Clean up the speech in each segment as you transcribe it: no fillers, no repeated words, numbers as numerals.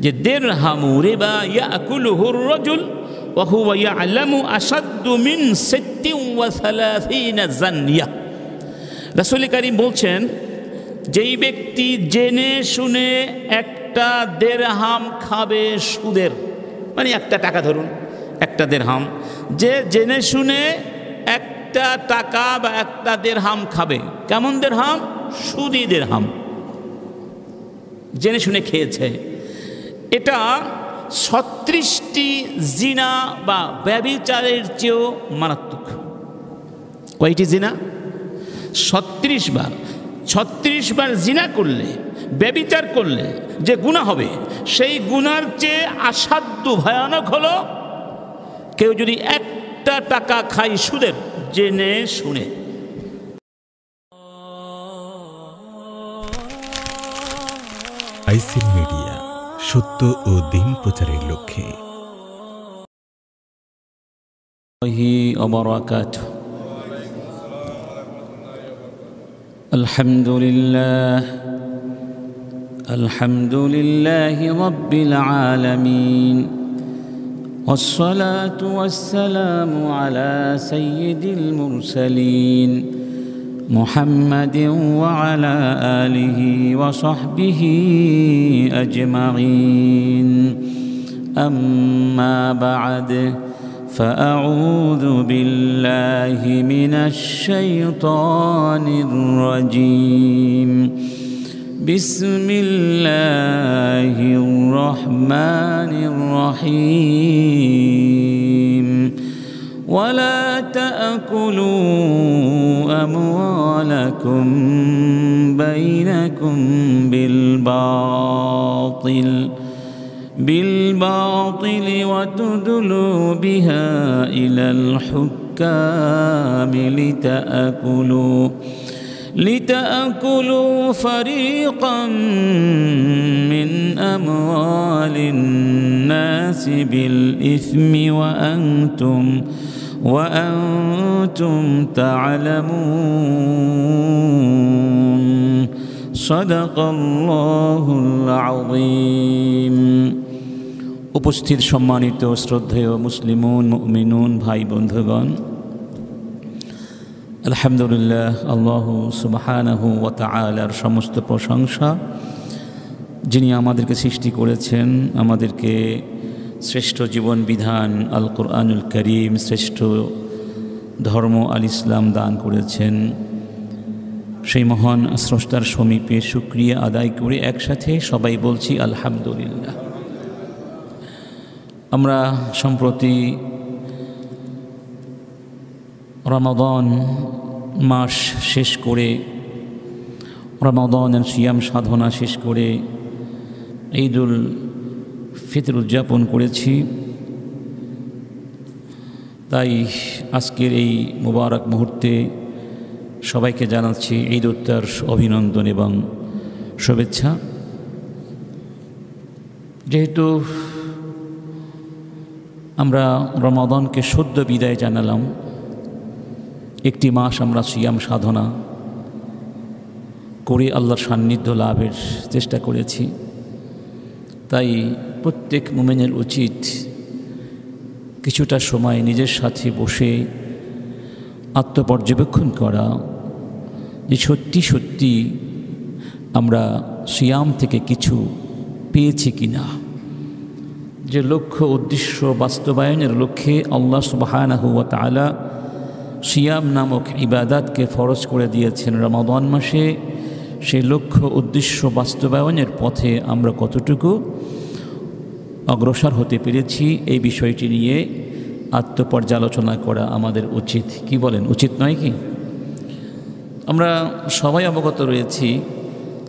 যে দিরহামু রিবা ইয়াকুলুহুর রাজুল ওয়া হুয়া ইয়ালামু আশাদ্দু মিন 36 জানিয়া। রাসূল কারীম বলছেন, যেই ব্যক্তি জেনে শুনে একটা দিরহাম খাবে সুদের, মানে একটা টাকা ধরুন একটা দিরহাম, যে জেনে শুনে একটা টাকা বা একটা দিরহাম খাবে, কেমন দিরহাম? সুদি দিরহাম, জেনে শুনে খেয়েছে, এটা 36টি জিনা বা ব্যভিচারের চেয়েও মারাত্মক। কয়টি জিনা? 36 বার। 36 বার জিনা করলে, ব্যভিচার করলে যে গুনাহ হবে, সেই গুনার চেয়ে আসাধ্য ভয়ানক হলো কেউ যদি একটা টাকা খায় সুদের, জেনে শুনে। আইসিন মিডিয়া, সত্য ও দিন প্রচারের লক্ষ্যে। আলহামদুলিল্লাহ রাব্বিল আলামিন, والصلاة والسلام على سيد المرسلين محمد وعلى آله وصحبه أجمعين. أما بعد، فأعوذ بالله من الشيطان الرجيم. بسم الله الرحمن الرحيم. ولا تأكلوا أموالكم بينكم بالباطل وتدلوا بها إلى الحكام لتأكلوا فريقا من أموال الناس بالإثم وأنتم تعلمون. صدق الله العظيم. উপস্থিত সম্মানিত শ্রদ্ধেয় মুসলিমুন মুমিনুন ভাই বন্ধুগণ, আলহামদুলিল্লাহ, আল্লাহ সুবহানাহু ওয়া তাআলার সমস্ত প্রশংসা, যিনি আমাদেরকে সৃষ্টি করেছেন, আমাদেরকে শ্রেষ্ঠ জীবন বিধান আল কোরআনুল করিম, শ্রেষ্ঠ ধর্ম আল ইসলাম দান করেছেন। সেই মহান স্রষ্টার সমীপে শুকরিয়া আদায় করে একসাথে সবাই বলছি আলহামদুলিল্লাহ। আমরা সম্প্রতি রমাদান মাস শেষ করে, রমাদানের সিয়াম সাধনা শেষ করে ঈদুল ফিতর উদযাপন করেছি। তাই আজকের এই মুবারক মুহূর্তে সবাইকে জানাচ্ছি ঈদ উত্তর অভিনন্দন এবং শুভেচ্ছা। যেহেতু আমরা রমাদানকে সদ্য বিদায় জানালাম, একটি মাস আমরা সিয়াম সাধনা করে আল্লাহর সান্নিধ্য লাভের চেষ্টা করেছি। তাই প্রত্যেক মুমিনের উচিত কিছুটা সময় নিজের সাথে বসে আত্মপর্যবেক্ষণ করা, যে সত্যি সত্যি আমরা সিয়াম থেকে কিছু পেয়েছি কিনা। যে লক্ষ্য উদ্দেশ্য বাস্তবায়নের লক্ষ্যে আল্লাহ সুবহানাহু ওয়া তাআলা সিয়াম নামক ইবাদতকে ফরজ করে দিয়েছেন রমাদান মাসে, সেই লক্ষ্য উদ্দেশ্য বাস্তবায়নের পথে আমরা কতটুকু অগ্রসর হতে পেরেছি, এই বিষয়টি নিয়ে আত্মপর্যালোচনা করা আমাদের উচিত। কি বলেন, উচিত নয় কি? আমরা সবাই অবগত রয়েছি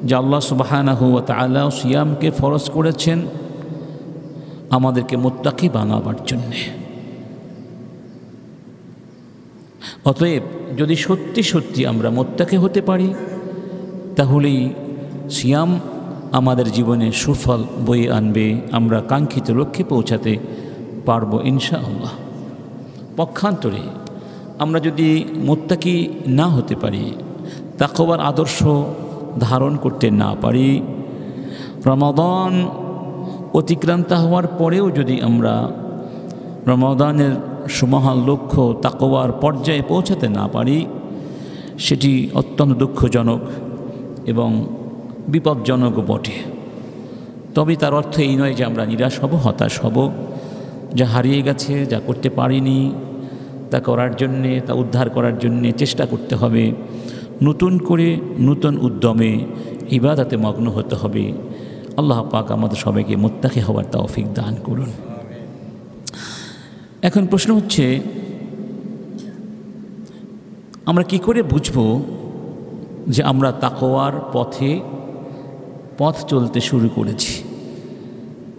যে আল্লাহ সুবহানাহু ওয়া তাআলা সিয়ামকে ফরজ করেছেন আমাদেরকে মুত্তাকি বানাবার জন্যে। অতএব যদি সত্যি সত্যি আমরা মুত্তাকি হতে পারি, তাহলেই সিয়াম আমাদের জীবনে সুফল বয়ে আনবে, আমরা কাঙ্ক্ষিত লক্ষ্যে পৌঁছাতে পারব ইনশাআল্লাহ। পক্ষান্তরে আমরা যদি মুত্তাকি না হতে পারি, তাকওয়ার আদর্শ ধারণ করতে না পারি, রমাদান অতিক্রান্ত হওয়ার পরেও যদি আমরা রমাদানের সুমহান লক্ষ্য তাকওয়ার পর্যায়ে পৌঁছাতে না পারি, সেটি অত্যন্ত দুঃখজনক এবং বিপজ্জনকও বটে। তবে তার অর্থ এই নয় যে আমরা নিরাশ হব, হতাশ হব। যা হারিয়ে গেছে, যা করতে পারিনি, তা করার জন্যে, তা উদ্ধার করার জন্যে চেষ্টা করতে হবে। নতুন করে নতুন উদ্যমে ইবাদতে মগ্ন হতে হবে। আল্লাহ পাক আমাদের সবাইকে মুত্তাকি হওয়ার তৌফিক দান করুন। এখন প্রশ্ন হচ্ছে, আমরা কি করে বুঝব যে আমরা তাকওয়ার পথ চলতে শুরু করেছি,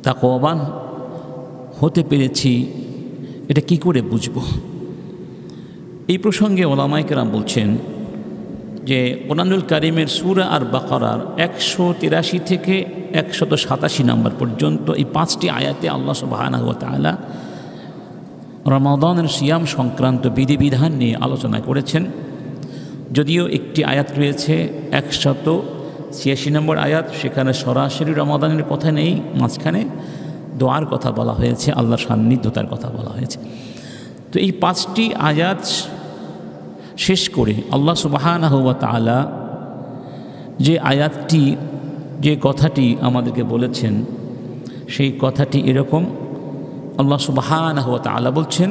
তাকওয়াবান হতে পেরেছি? এটা কি করে বুঝব? এই প্রসঙ্গে ওলামায়ে কেরাম বলছেন যে কোরআনুল কারীমের সূরা আর বাকারার 183 থেকে 187 নম্বর পর্যন্ত এই 5টি আয়াতে আল্লাহ সুবহানাহু ওয়া তাআলা রমাদানের সিয়াম সংক্রান্ত বিধিবিধান নিয়ে আলোচনা করেছেন। যদিও একটি আয়াত রয়েছে 186 নম্বর আয়াত, সেখানে সরাসরি রমাদানের কথা নেই, মাঝখানে দোয়ার কথা বলা হয়েছে, আল্লাহর সান্নিধ্যতার কথা বলা হয়েছে। তো এই 5টি আয়াত শেষ করে আল্লাহ সুবহানাহু ওয়া তাআলা যে কথাটি আমাদেরকে বলেছেন, সেই কথাটি এরকম। আল্লাহ সুবহানাহু ওয়া তাআলা বলছেন,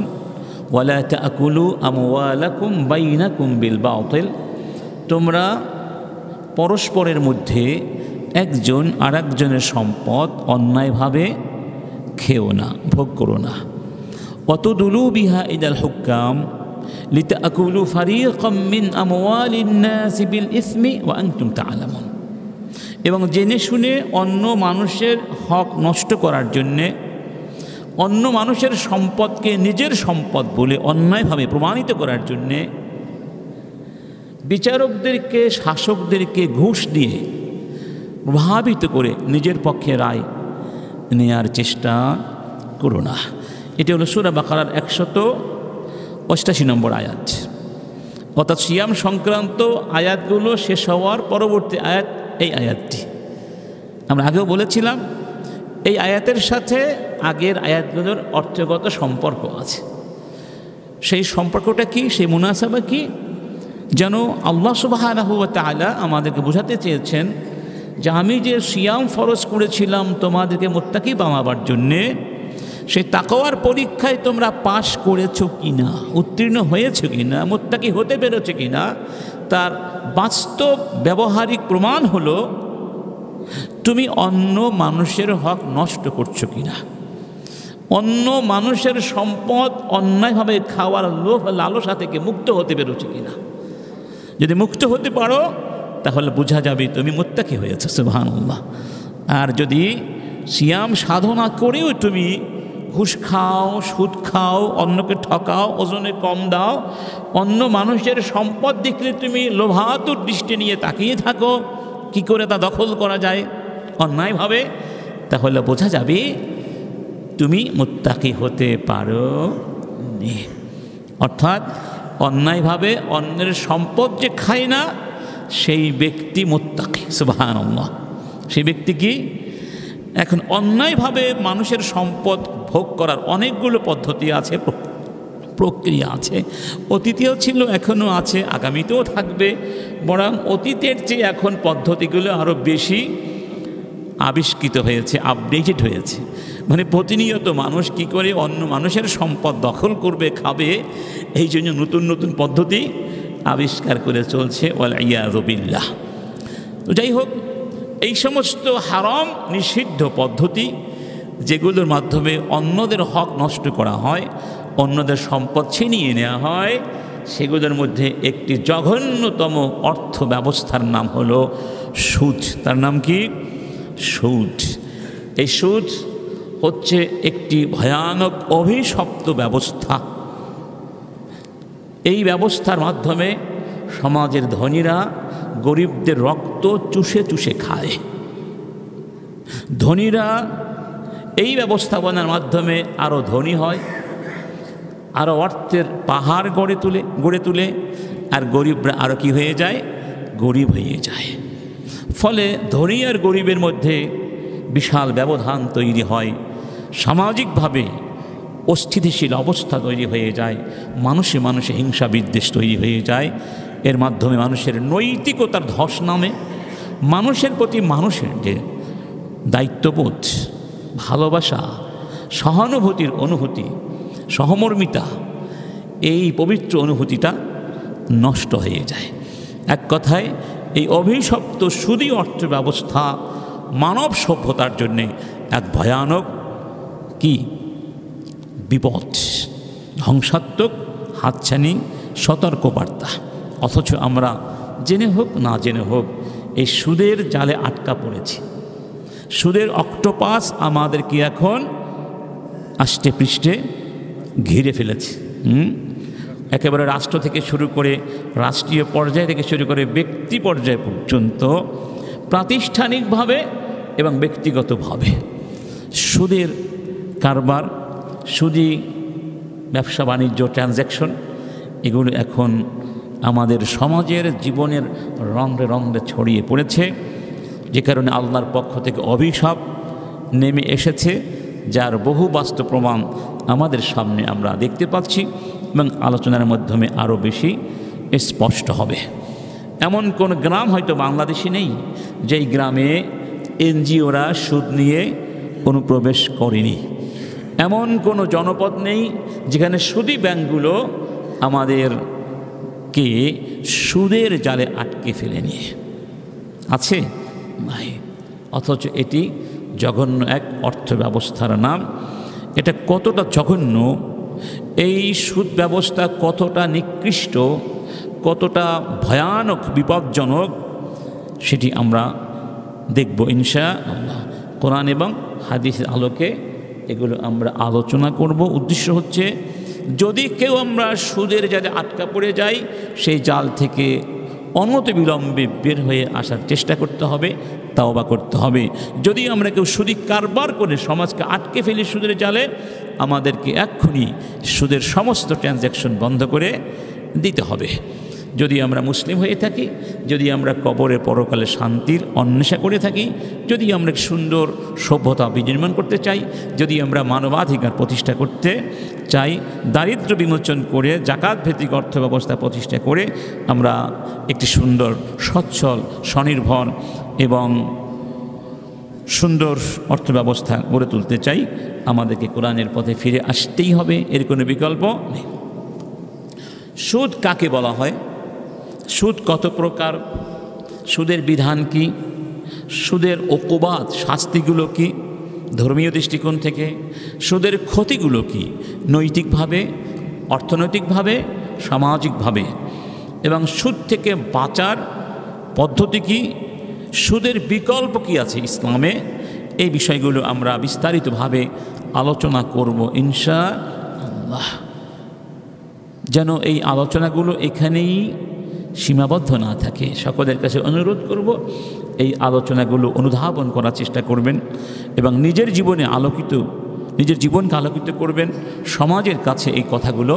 ওয়ালা তাকুলু আমওয়ালাকুম বাইনাকুম বিল বাতিল, তোমরা পরস্পরের মধ্যে একজন আরেকজনের সম্পদ অন্যায়ভাবে খেও না, ভোগ করো না। ওয়াতুদলু বিহা ইলাল হুক্কাম লিতাকুলু ফারিকাম মিন আমওয়ালিন নাসি বিল ইসমি ওয়া আনতুম তা'লামুন, এবং জেনে শুনে অন্য মানুষের হক নষ্ট করার জন্যে, অন্য মানুষের সম্পদকে নিজের সম্পদ বলে অন্যায়ভাবে প্রমাণিত করার জন্যে বিচারকদেরকে, শাসকদেরকে ঘুষ দিয়ে প্রভাবিত করে নিজের পক্ষে রায় নেয়ার চেষ্টা করো না। এটি হলো সূরা বাকারার 188 নম্বর আয়াত। অর্থাৎ সিয়াম সংক্রান্ত আয়াতগুলো শেষ হওয়ার পরবর্তী আয়াত এই আয়াতটি। আমরা আগেও বলেছিলাম এই আয়াতের সাথে আগের আয়াতগুলোর অর্থগত সম্পর্ক আছে। সেই সম্পর্কটা কি, সেই মুনাসাবা কি? যেন আল্লাহ সুবহানাহু ওয়া তাআলা আমাদেরকে বোঝাতে চেয়েছেন যে আমি যে সিয়াম ফরজ করেছিলাম তোমাদেরকে মুত্তাকি বানাবার জন্যে, সেই তাকওয়ার পরীক্ষায় তোমরা পাশ করেছো কিনা, উত্তীর্ণ হয়েছো কিনা, মুত্তাকি হতে পেরেছো কিনা, তার বাস্তব ব্যবহারিক প্রমাণ হলো তুমি অন্য মানুষের হক নষ্ট করছো কিনা, অন্য মানুষের সম্পদ অন্যায়ভাবে খাওয়ার লোভ লালসা থেকে মুক্ত হতে পেরেছো কিনা। যদি মুক্ত হতে পারো তাহলে বোঝা যাবে তুমি মুত্তাকি হয়েছো, সুবহানাল্লাহ। আর যদি সিয়াম সাধনা করেও তুমি ঘুষ খাও, সুদ খাও, অন্যকে ঠকাও, ওজনে কম দাও, অন্য মানুষের সম্পদ দেখলে তুমি লোভাতুর দৃষ্টি নিয়ে তাকিয়ে থাকো কি করে তা দখল করা যায় অন্যায়ভাবে, তাহলে বোঝা যাবে তুমি মুত্তাকি হতে পারো নি। অর্থাৎ অন্যায়ভাবে অন্যের সম্পদ যে খায় না সেই ব্যক্তি মুত্তাকি, সুবহানাল্লাহ। সেই ব্যক্তি কি? এখন অন্যায়ভাবে মানুষের সম্পদ ভোগ করার অনেকগুলো পদ্ধতি আছে, প্রক্রিয়া আছে। অতীতেও ছিল, এখনও আছে, আগামীতেও থাকবে। বরং অতীতের চেয়ে এখন পদ্ধতিগুলো আরও বেশি আবিষ্কৃত হয়েছে, আপডেটেড হয়েছে। মানে প্রতিনিয়ত মানুষ কি করে অন্য মানুষের সম্পদ দখল করবে, খাবে, এই জন্য নতুন নতুন পদ্ধতি আবিষ্কার করে চলছে, ওয়াল ইয়াযু বিল্লাহ। তো যাই হোক, এই সমস্ত হারাম নিষিদ্ধ পদ্ধতি যেগুলোর মাধ্যমে অন্যদের হক নষ্ট করা হয়, অন্যদের সম্পদ ছিনিয়ে নেওয়া হয়, সেগুলোর মধ্যে একটি জঘন্যতম অর্থ ব্যবস্থার নাম হলো সুদ। তার নাম কি? সুদ। এই সুদ হচ্ছে একটি ভয়ানক অভিশপ্ত ব্যবস্থা। এই ব্যবস্থার মাধ্যমে সমাজের ধনীরা গরিবদের রক্ত চুষে চুষে খায়। ধনীরা এই ব্যবস্থাপনার মাধ্যমে আরও ধনী হয়, আরও অর্থের পাহাড় গড়ে তুলে, আর গরিবরা আরও কি হয়ে যায়? গরিব হয়ে যায়। ফলে ধনী আর গরিবের মধ্যে বিশাল ব্যবধান তৈরি হয়, সামাজিকভাবে অস্থিতিশীল অবস্থা তৈরি হয়ে যায়, মানুষে মানুষে হিংসা বিদ্বেষ তৈরি হয়ে যায়। এর মাধ্যমে মানুষের নৈতিকতার ধস নামে, মানুষের প্রতি মানুষের যে দায়িত্ববোধ, ভালোবাসা, সহানুভূতির অনুভূতি, সহমর্মিতা, এই পবিত্র অনুভূতিটা নষ্ট হয়ে যায়। এক কথায় এই অভিশপ্ত সুদী অর্থ ব্যবস্থা মানব সভ্যতার জন্যে এক ভয়ানক কি বিপদ, ধ্বংসাত্মক হাতছানি, সতর্কবার্তা। অথচ আমরা জেনে হোক না জেনে হোক এই সুদের জালে আটকা পড়েছি। সুদের অক্টোপাস আমাদেরকে এখন আষ্টে পৃষ্ঠে ঘিরে ফেলেছে। একেবারে রাষ্ট্র থেকে শুরু করে, রাষ্ট্রীয় পর্যায় থেকে শুরু করে ব্যক্তি পর্যায় পর্যন্ত প্রাতিষ্ঠানিকভাবে এবং ব্যক্তিগতভাবে সুদের কারবার, সুদী ব্যবসা বাণিজ্য, ট্রানজ্যাকশন, এগুলো এখন আমাদের সমাজের জীবনের রন্ধ্রে রন্ধ্রে ছড়িয়ে পড়েছে, যে কারণে আল্লাহর পক্ষ থেকে অভিশাপ নেমে এসেছে, যার বহু বাস্তব প্রমাণ আমাদের সামনে আমরা দেখতে পাচ্ছি এবং আলোচনার মাধ্যমে আরও বেশি স্পষ্ট হবে। এমন কোন গ্রাম হয়তো বাংলাদেশে নেই যেই গ্রামে এনজিওরা সুদ নিয়ে অনুপ্রবেশ করেনি। এমন কোনো জনপদ নেই যেখানে সুদী ব্যাংকগুলো আমাদেরকে সুদের জালে আটকে ফেলেনি। আছে? নাই। অথচ এটি জঘন্য এক অর্থ ব্যবস্থার নাম। এটা কতটা জঘন্য, এই সুদ ব্যবস্থা কতটা নিকৃষ্ট, কতটা ভয়ানক, বিপজ্জনক, সেটি আমরা দেখব ইনশাআল্লাহ। কোরআন এবং হাদিসের আলোকে এগুলো আমরা আলোচনা করব। উদ্দেশ্য হচ্ছে যদি কেউ আমরা সুদের জালে আটকা পড়ে যাই, সেই জাল থেকে অনতিবিলম্বে বের হয়ে আসার চেষ্টা করতে হবে, তাওবা করতে হবে। যদি আমরা কেউ সুদী কারবার করে সমাজকে আটকে ফেলি সুদের জালে, আমাদেরকে এক্ষুনি সুদের সমস্ত ট্রানজ্যাকশন বন্ধ করে দিতে হবে। যদি আমরা মুসলিম হয়ে থাকি, যদি আমরা কবরে পরকালে শান্তির অন্বেষা করে থাকি, যদি আমরা সুন্দর সভ্যতা বিনির্মাণ করতে চাই, যদি আমরা মানবাধিকার প্রতিষ্ঠা করতে চাই, দারিদ্র্য বিমোচন করে জাকাত ভিত্তিক অর্থ ব্যবস্থা প্রতিষ্ঠা করে আমরা একটি সুন্দর, সচ্ছল, স্বনির্ভর এবং সুন্দর অর্থ ব্যবস্থা গড়ে তুলতে চাই, আমাদেরকে কোরআনের পথে ফিরে আসতেই হবে, এর কোনো বিকল্প নেই। সুদ কাকে বলা হয়? সুদ কত প্রকার? সুদের বিধান কি? সুদের উকুবাত, শাস্তিগুলো কি ধর্মীয় দৃষ্টিকোণ থেকে? সুদের ক্ষতিগুলো কি নৈতিকভাবে, অর্থনৈতিকভাবে, সামাজিকভাবে? এবং সুদ থেকে বাঁচার পদ্ধতি কি? সুদের বিকল্প কি আছে ইসলামে? এই বিষয়গুলো আমরা বিস্তারিতভাবে আলোচনা করব ইনশাআল্লাহ। যেন এই আলোচনাগুলো এখানেই সীমাবদ্ধ না থাকে। সকলের কাছে অনুরোধ করব এই আলোচনাগুলো অনুধাবন করার চেষ্টা করবেন এবং নিজের জীবনে নিজের জীবনকে আলোকিত করবেন, সমাজের কাছে এই কথাগুলো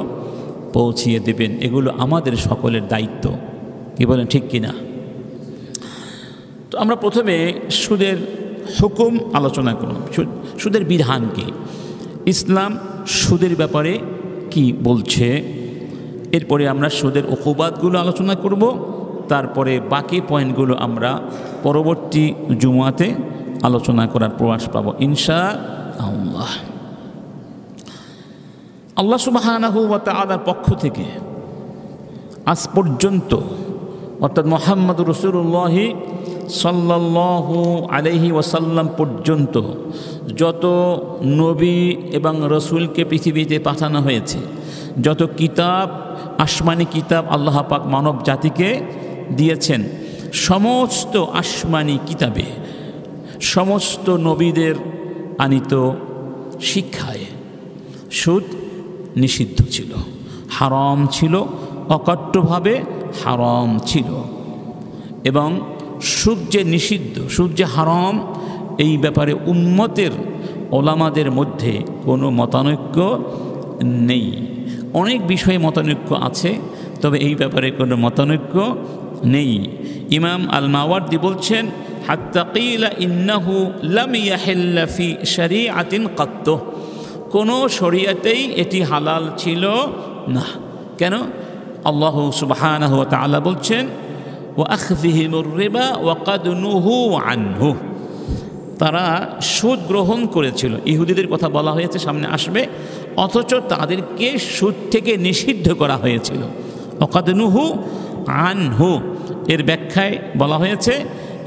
পৌঁছিয়ে দেবেন। এগুলো আমাদের সকলের দায়িত্ব। কি বলেন, ঠিক কিনা? তো আমরা প্রথমে সুদের হুকুম আলোচনা করব। সুদের বিধান কি, ইসলাম সুদের ব্যাপারে কি বলছে, এরপরে আমরা সুদের উকুবাতগুলো আলোচনা করব, তারপরে বাকি পয়েন্টগুলো আমরা পরবর্তী জুমাতে আলোচনা করার প্রয়াস পাব ইনশাআল্লাহ। আল্লাহ সুবহানাহু ওয়া তাআলার পক্ষ থেকে আজ পর্যন্ত, অর্থাৎ মুহাম্মদুর রাসূলুল্লাহ সাল্লাল্লাহু আলাইহি ওয়াসাল্লাম পর্যন্ত যত নবী এবং রসুলকে পৃথিবীতে পাঠানো হয়েছে, যত কিতাব, আসমানি কিতাব আল্লাহ পাক মানব জাতিকে দিয়েছেন, সমস্ত আসমানি কিতাবে সমস্ত নবীদের আনিত শিক্ষায় সুদ নিষিদ্ধ ছিল, হারাম ছিল, অকট্যভাবে হারাম ছিল। এবং সুদ যে নিষিদ্ধ, সুদ যে হারাম, এই ব্যাপারে উম্মতের ওলামাদের মধ্যে কোনো মতানৈক্য নেই। অনেক বিষয়ে মতানৈক্য আছে, তবে এই ব্যাপারে কোনো মতানৈক্য নেই। ইমাম আল মাওয়ার্দি বলছেন, হাত্তা কিলা ইন্নাহু লাম ইয়াহিল্লা ফি শরীআতিন কাত্তু, কোনো শরীয়তেই এটি হালাল ছিল না। কেন? আল্লাহ সুবহানাহু ওয়া তাআলা বলছেন ওয়া আখযিহিমুর রিবা ওয়া ক্বাদ নুহু আনহু, তারা সুদ গ্রহণ করেছিল। ইহুদিদের কথা বলা হয়েছে, সামনে আসবে, অথচ তাদেরকে সুদ থেকে নিষিদ্ধ করা হয়েছিল। ওয়া ক্বাদ নুহু আনহু এর ব্যাখ্যায় বলা হয়েছে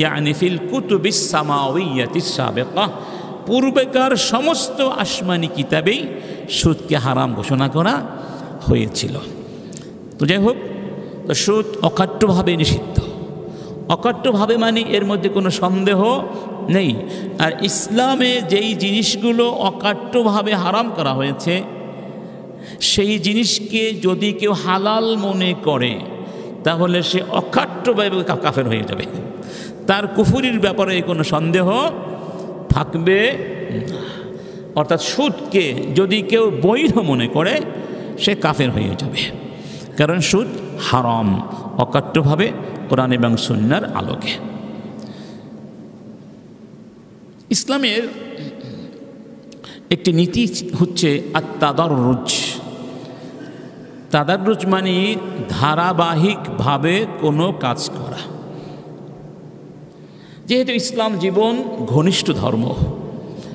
ইয়ানি ফিল কুতুবিস সামাউইয়াতিস সাবিকা, পূর্বেকার সমস্ত আসমানি কিতাবেই সুদকে হারাম ঘোষণা করা হয়েছিল। তো যাই হোক, তো সুদ অকাট্যভাবে নিষিদ্ধ। অকাট্যভাবে মানে এর মধ্যে কোনো সন্দেহ নেই। আর ইসলামে যেই জিনিসগুলো অকাট্যভাবে হারাম করা হয়েছে, সেই জিনিসকে যদি কেউ হালাল মনে করে তাহলে সে অকাট্যভাবে কাফের হয়ে যাবে, তার কুফরির ব্যাপারে কোনো সন্দেহ থাকবে না। অর্থাৎ সুদকে যদি কেউ বৈধ মনে করে সে কাফের হয়ে যাবে, কারণ সুদ হারাম অকাট্যভাবে কোরআন এবং সুন্নাহর আলোকে। ইসলামের একটি নীতি হচ্ছে আত-তাদাররুজ। তাদাররুজ মানে ধারাবাহিকভাবে কোনো কাজ করা। যেহেতু ইসলাম জীবন ঘনিষ্ঠ ধর্ম,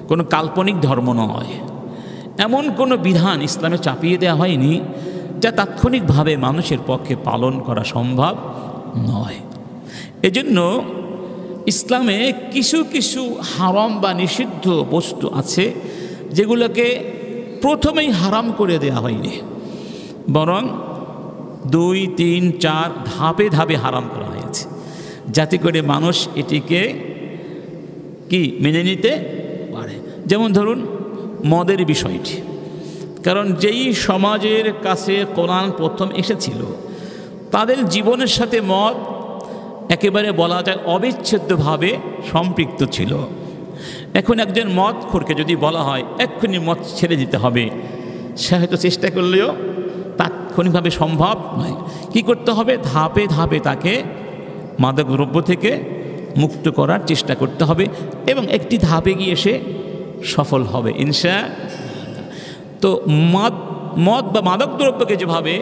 কোনো কাল্পনিক ধর্ম নয়, এমন কোনো বিধান ইসলামে চাপিয়ে দেওয়া হয়নি যা তাৎক্ষণিকভাবে মানুষের পক্ষে পালন করা সম্ভব নয়। এজন্য ইসলামে কিছু কিছু হারাম বা নিষিদ্ধ বস্তু আছে যেগুলোকে প্রথমেই হারাম করে দেওয়া হয়নি, বরং 2, 3, 4 ধাপে ধাপে হারাম করা হয়েছে, যাতে করে মানুষ এটিকে কি মেনে নিতে পারে। যেমন ধরুন মদের বিষয়টি, কারণ যেই সমাজের কাছে কোরআন প্রথম এসেছিল তাদের জীবনের সাথে মদ একেবারে বলা যায় অবিচ্ছেদ্যভাবে সম্পৃক্ত ছিল। এখন একজন মদখোরকে যদি বলা হয় এক্ষুনি মদ ছেড়ে দিতে হবে, সে হয়তো চেষ্টা করলেও তাৎক্ষণিকভাবে সম্ভব নয়। কি করতে হবে? ধাপে ধাপে তাকে মাদক দ্রব্য থেকে মুক্ত করার চেষ্টা করতে হবে, এবং একটি ধাপে গিয়ে সে সফল হবে ইনশাআল্লাহ। তো মদ বা মাদক দ্রব্যকে যেভাবে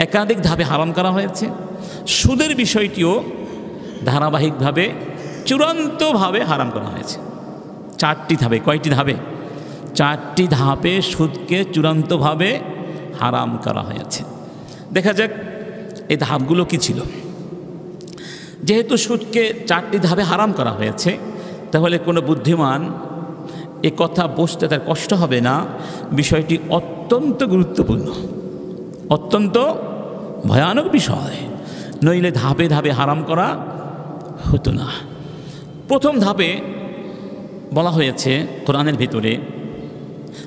একাধিক ধাপে হারাম করা হয়েছে, সুদের বিষয়টিও ধারাবাহিকভাবে চূড়ান্তভাবে হারাম করা হয়েছে। 4টি ধাপে। কয়টি ধাপে? 4টি ধাপে সুদকে চূড়ান্তভাবে হারাম করা হয়েছে। দেখা যাক এই ধাপগুলো কি ছিল। যেহেতু সুদকে 4টি ধাপে হারাম করা হয়েছে, তাহলে কোনো বুদ্ধিমান এ কথা বুঝতে তার কষ্ট হবে না। বিষয়টি অত্যন্ত গুরুত্বপূর্ণ, অত্যন্ত ভয়ানক বিষয়, নইলে ধাপে ধাপে হারাম করা হতো না। প্রথম ধাপে বলা হয়েছে কোরআনের ভিতরে,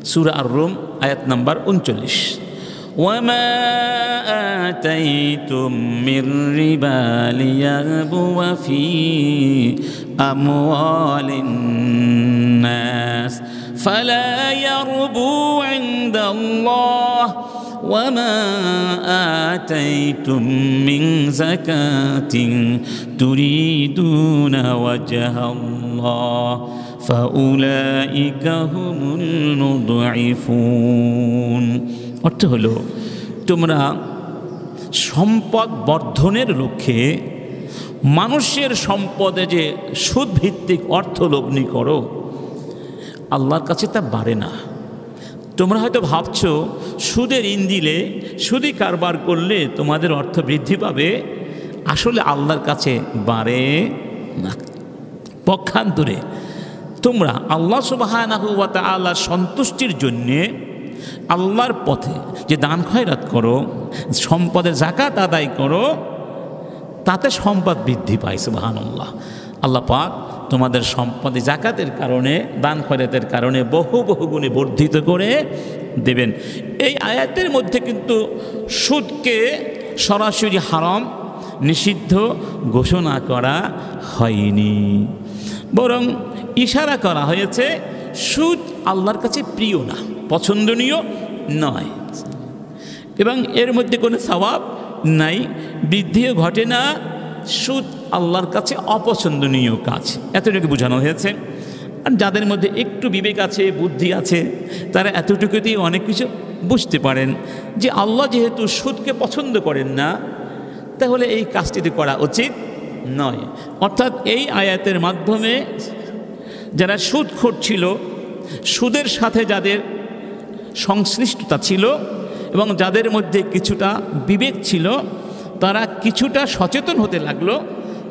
সূরা আর-রুম আয়াত নাম্বার 39, وَمَا آتَيْتُم مِّن رِّبًا لِّيَرْبُوَ فِي أَمْوَالِ النَّاسِ فَلَا يَرْبُو عِندَ اللَّهِ وَمَا آتَيْتُم مِّن زَكَاةٍ تُرِيدُونَ وَجْهَ اللَّهِ فَأُولَٰئِكَ هُمُ الْمُضْعِفُونَ। অর্থ হলো, তোমরা সম্পদ বর্ধনের লক্ষ্যে মানুষের সম্পদে যে সুদভিত্তিক অর্থ লগ্নি করো, আল্লাহর কাছে তা বাড়ে না। তোমরা হয়তো ভাবছো সুদের ঋণ দিলে, সুদি কারবার করলে তোমাদের অর্থ বৃদ্ধি পাবে, আসলে আল্লাহর কাছে বাড়ে না। পক্ষান্তরে তোমরা আল্লাহ সুবহানাহু ওয়া তাআলার সন্তুষ্টির জন্যে আল্লাহর পথে যে দান খয়রাত করো, সম্পদের যাকাত আদায় করো, তাতে সম্পদ বৃদ্ধি পায়। সুবহানাল্লাহ। আল্লাহ পাক তোমাদের সম্পদে যাকাতের কারণে, দান খয়রাতের কারণে বহু বহু গুণে বর্ধিত করে দেবেন। এই আয়াতের মধ্যে কিন্তু সুদকে সরাসরি হারাম নিষিদ্ধ ঘোষণা করা হয়নি, বরং ইশারা করা হয়েছে সুদ আল্লাহর কাছে প্রিয় না, পছন্দনীয় নয়, এবং এর মধ্যে কোনো সওয়াব নাই, বৃদ্ধিও ঘটে না। সুদ আল্লাহর কাছে অপছন্দনীয় কাজ, এতটুকু বোঝানো হয়েছে। আর যাদের মধ্যে একটু বিবেক আছে, বুদ্ধি আছে, তারা এতটুকুতেই অনেক কিছু বুঝতে পারেন যে আল্লাহ যেহেতু সুদকে পছন্দ করেন না, তাহলে এই কাজটিতে করা উচিত নয়। অর্থাৎ এই আয়াতের মাধ্যমে যারা সুদখোর ছিল, সুদের সাথে যাদের সংশ্লিষ্টতা ছিল এবং যাদের মধ্যে কিছুটা বিবেক ছিল, তারা কিছুটা সচেতন হতে লাগলো,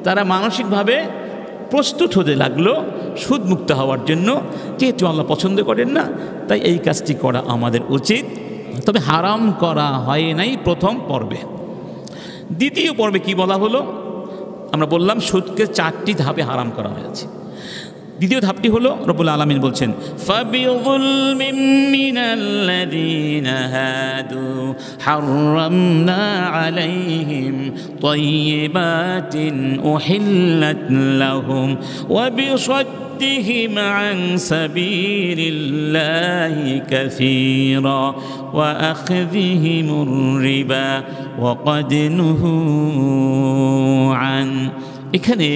তারা মানসিকভাবে প্রস্তুত হতে লাগলো সুদমুক্ত হওয়ার জন্য। যেহেতু আল্লাহ পছন্দ করেন না, তাই এই কাজটি করা আমাদের উচিত। তবে হারাম করা হয় নাই প্রথম পর্বে। দ্বিতীয় পর্বে কি বলা হলো? আমরা বললাম সুদকে 4টি ধাপে হারাম করা হয়েছে। দ্বিতীয় ধাপটি হলো রব্বুল আলামিন বলছেন, ফাবিযুলমিম মিনাল্লাযীনা হাদু হাররামনা আলাইহিম তাইয়্যিবাতিন উহিল্লাত লাহুম ওয়া বিসাদ্দিহিম আন সাবিলিল্লাহি কাসীরা ওয়া আখযিহিমুর রিবা ওয়া ক্বাদ নুহু আন। এখানে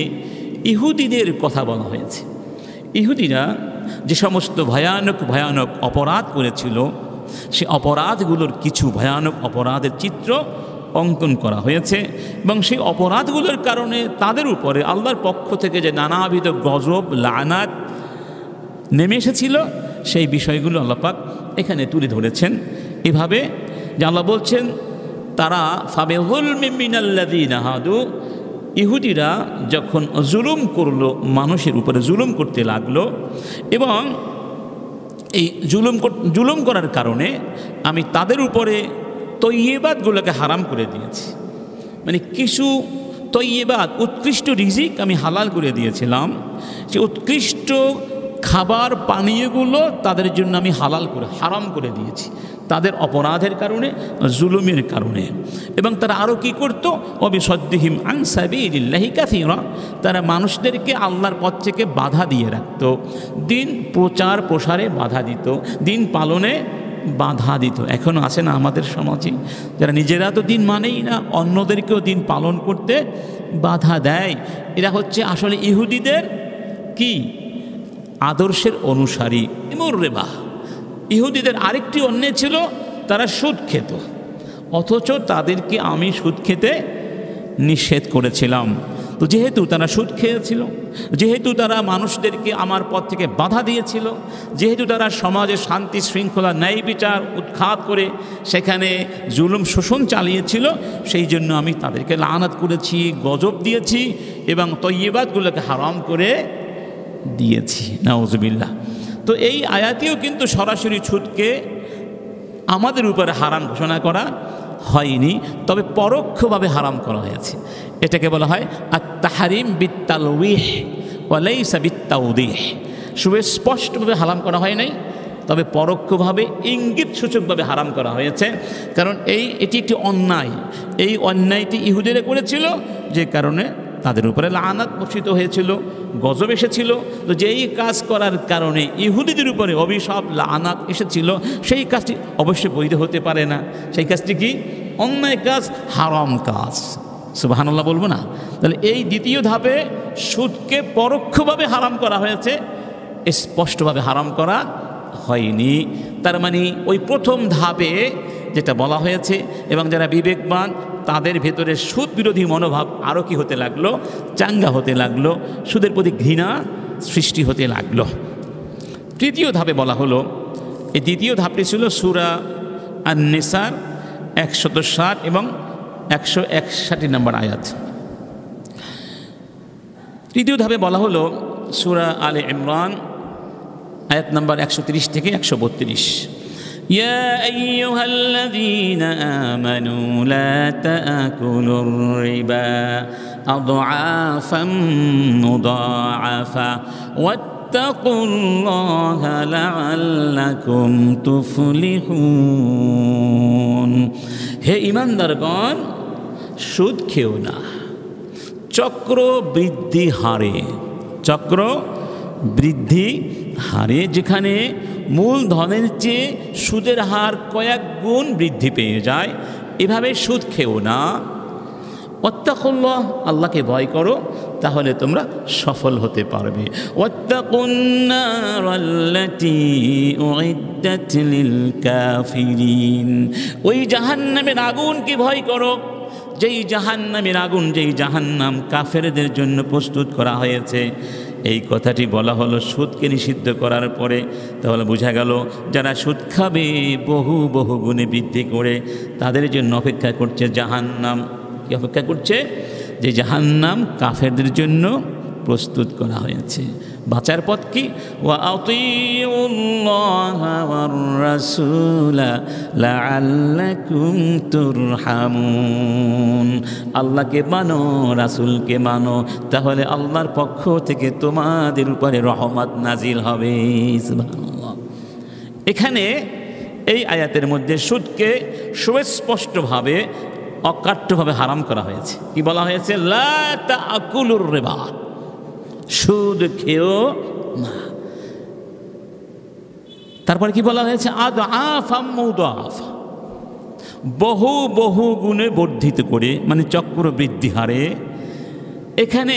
ইহুদিদের কথা বলা হয়েছে। ইহুদিরা যে সমস্ত ভয়ানক ভয়ানক অপরাধ করেছিল, সে অপরাধগুলোর কিছু ভয়ানক অপরাধের চিত্র অঙ্কন করা হয়েছে এবং সেই অপরাধগুলোর কারণে তাদের উপরে আল্লাহর পক্ষ থেকে যে নানাবিধ গজব লানাত নেমে এসেছিল, সেই বিষয়গুলো আল্লাহ পাক এখানে তুলে ধরেছেন এভাবে যে আল্লাহ বলছেন, তারা ফাবিযুলমিম মিনাল্লাযীনা হাদু, ইহুদিরা যখন জুলুম মানুষের উপরে জুলুম করতে লাগলো, এবং এই জুলুম করার কারণে আমি তাদের উপরে তৈয়বাতগুলোকে হারাম করে দিয়েছি। মানে কিছু তৈয়বাত, উৎকৃষ্ট রিজিক আমি হালাল করে দিয়েছিলাম। সে উৎকৃষ্ট খাবার পানীয়গুলো তাদের জন্য আমি হারাম করে দিয়েছি তাদের অপরাধের কারণে, জুলুমের কারণে। এবং তারা আরও কী করত? ওয়াবিসাদ্দিহিম আন সাবিলিল্লাহি কাসীরা, তারা মানুষদেরকে আল্লাহর পথ থেকে বাধা দিয়ে রাখত, দিন প্রচার প্রসারে বাধা দিত, দিন পালনে বাধা দিত। এখনও আছে না আমাদের সমাজে যারা নিজেরা তো দিন মানেই না, অন্যদেরকেও দিন পালন করতে বাধা দেয়। এরা হচ্ছে আসলে ইহুদিদের কি আদর্শের অনুসারী। রিবা, ইহুদিদের আরেকটি অন্যায় ছিল, তারা সুদ খেত, অথচ তাদেরকে আমি সুদ খেতে নিষেধ করেছিলাম। তো যেহেতু তারা সুদ খেয়েছিল, যেহেতু তারা মানুষদেরকে আমার পথ থেকে বাধা দিয়েছিল, যেহেতু তারা সমাজে শান্তি শৃঙ্খলা ন্যায় বিচার উৎখাত করে সেখানে জুলুম শোষণ চালিয়েছিল, সেই জন্য আমি তাদেরকে লানত করেছি, গজব দিয়েছি এবং তৈয়বাতগুলোকে হারাম করে দিয়েছি। নাউজুবিল্লাহ। তো এই আয়াতেও কিন্তু সরাসরি সুদকে আমাদের উপরে হারাম ঘোষণা করা হয়নি, তবে পরোক্ষভাবে হারাম করা হয়েছে। এটাকে বলা হয় আত-তাহরিম বিত-তালওয়িহ ওয়া লাইসা বিত-তাওদীহ। সুস্পষ্টভাবে হারাম করা হয় নাই, তবে পরোক্ষভাবে ইঙ্গিত সূচকভাবে হারাম করা হয়েছে। কারণ এটি একটি অন্যায়, এই অন্যায়টি ইহুদিরা করেছিল, যে কারণে তাদের উপরে লানাত বর্ষিত হয়েছিল, গজব এসেছিল। তো যেই কাজ করার কারণে ইহুদিদের উপরে অভিশাপ লানাত এসেছিল, সেই কাজটি অবশ্যই বৈধ হতে পারে না। সেই কাজটি কি? অন্যায় কাজ, হারাম কাজ। সুবহানাল্লাহ বলবো না? তাহলে এই দ্বিতীয় ধাপে সুদকে পরোক্ষভাবে হারাম করা হয়েছে, স্পষ্টভাবে হারাম করা হয়নি। তার মানে ওই প্রথম ধাপে যেটা বলা হয়েছে, এবং যারা বিবেকবান তাদের ভেতরে সুদ বিরোধী মনোভাব আরও কি হতে লাগলো? চাঙ্গা হতে লাগলো, সুদের প্রতি ঘৃণা সৃষ্টি হতে লাগলো। তৃতীয় ধাপে বলা হলো, এই দ্বিতীয় ধাপটি ছিল সূরা আন-নিসার 160 এবং 161 নম্বর আয়াত। তৃতীয় ধাপে বলা হলো সূরা আলে ইমরান আয়াত নম্বর 130 থেকে 132। يا أيها الذين آمنوا لا تأكلوا الربا أضعافا مضاعفة واتقوا الله لعلكم تفلحون। হে ঈমানদারগণ, সুদ খেও না চক্র বৃদ্ধি হারে, যেখানে মূলধনের চেয়ে সুদের হার কয়েক গুণ বৃদ্ধি পেয়ে যায়, এভাবে সুদ খেও না। ওয়াত্তাকুল্লাহ, আল্লাহকে ভয় করো, তাহলে তোমরা সফল হতে পারবে। ওয়াত্তাকুন নারাল্লাতী উইদ্দাত লিল কাফিরিন, ওই জাহান্নামের আগুনকে ভয় করো, যেই জাহান্নামের আগুন, যেই জাহান্নাম কাফেরদের জন্য প্রস্তুত করা হয়েছে। এই কথাটি বলা হলো সুদকে নিষিদ্ধ করার পরে। তাহলে বোঝা গেল যারা সুদ খাবে বহু বহু গুণে বৃদ্ধি করে, তাদের জন্য অপেক্ষা করছে জাহান্নাম। কি অপেক্ষা করছে? যে জাহান্নাম কাফেরদের জন্য প্রস্তুত করা হয়েছে। বাঁচার পথ কি? ওয়া আতিউল্লাহ ওয়ার রাসূলা লাআল্লাকুম তুরহামুন, আল্লাহকে মানো, রাসূলকে মানো, তাহলে আল্লাহর পক্ষ থেকে তোমাদের উপরে রহমত নাজিল হবে। সুবহানাল্লাহ। এখানে এই আয়াতের মধ্যে সুদকে সুস্পষ্টভাবে অকাট্যভাবে হারাম করা হয়েছে। কি বলা হয়েছে? লা তাআকুলুর রিবা, সুদ খেও না। তারপর কি বলা হয়েছে? আদআফাম মুদাআফা, বহু বহু গুণে বর্ধিত করে, মানে চক্রবৃদ্ধি হারে। এখানে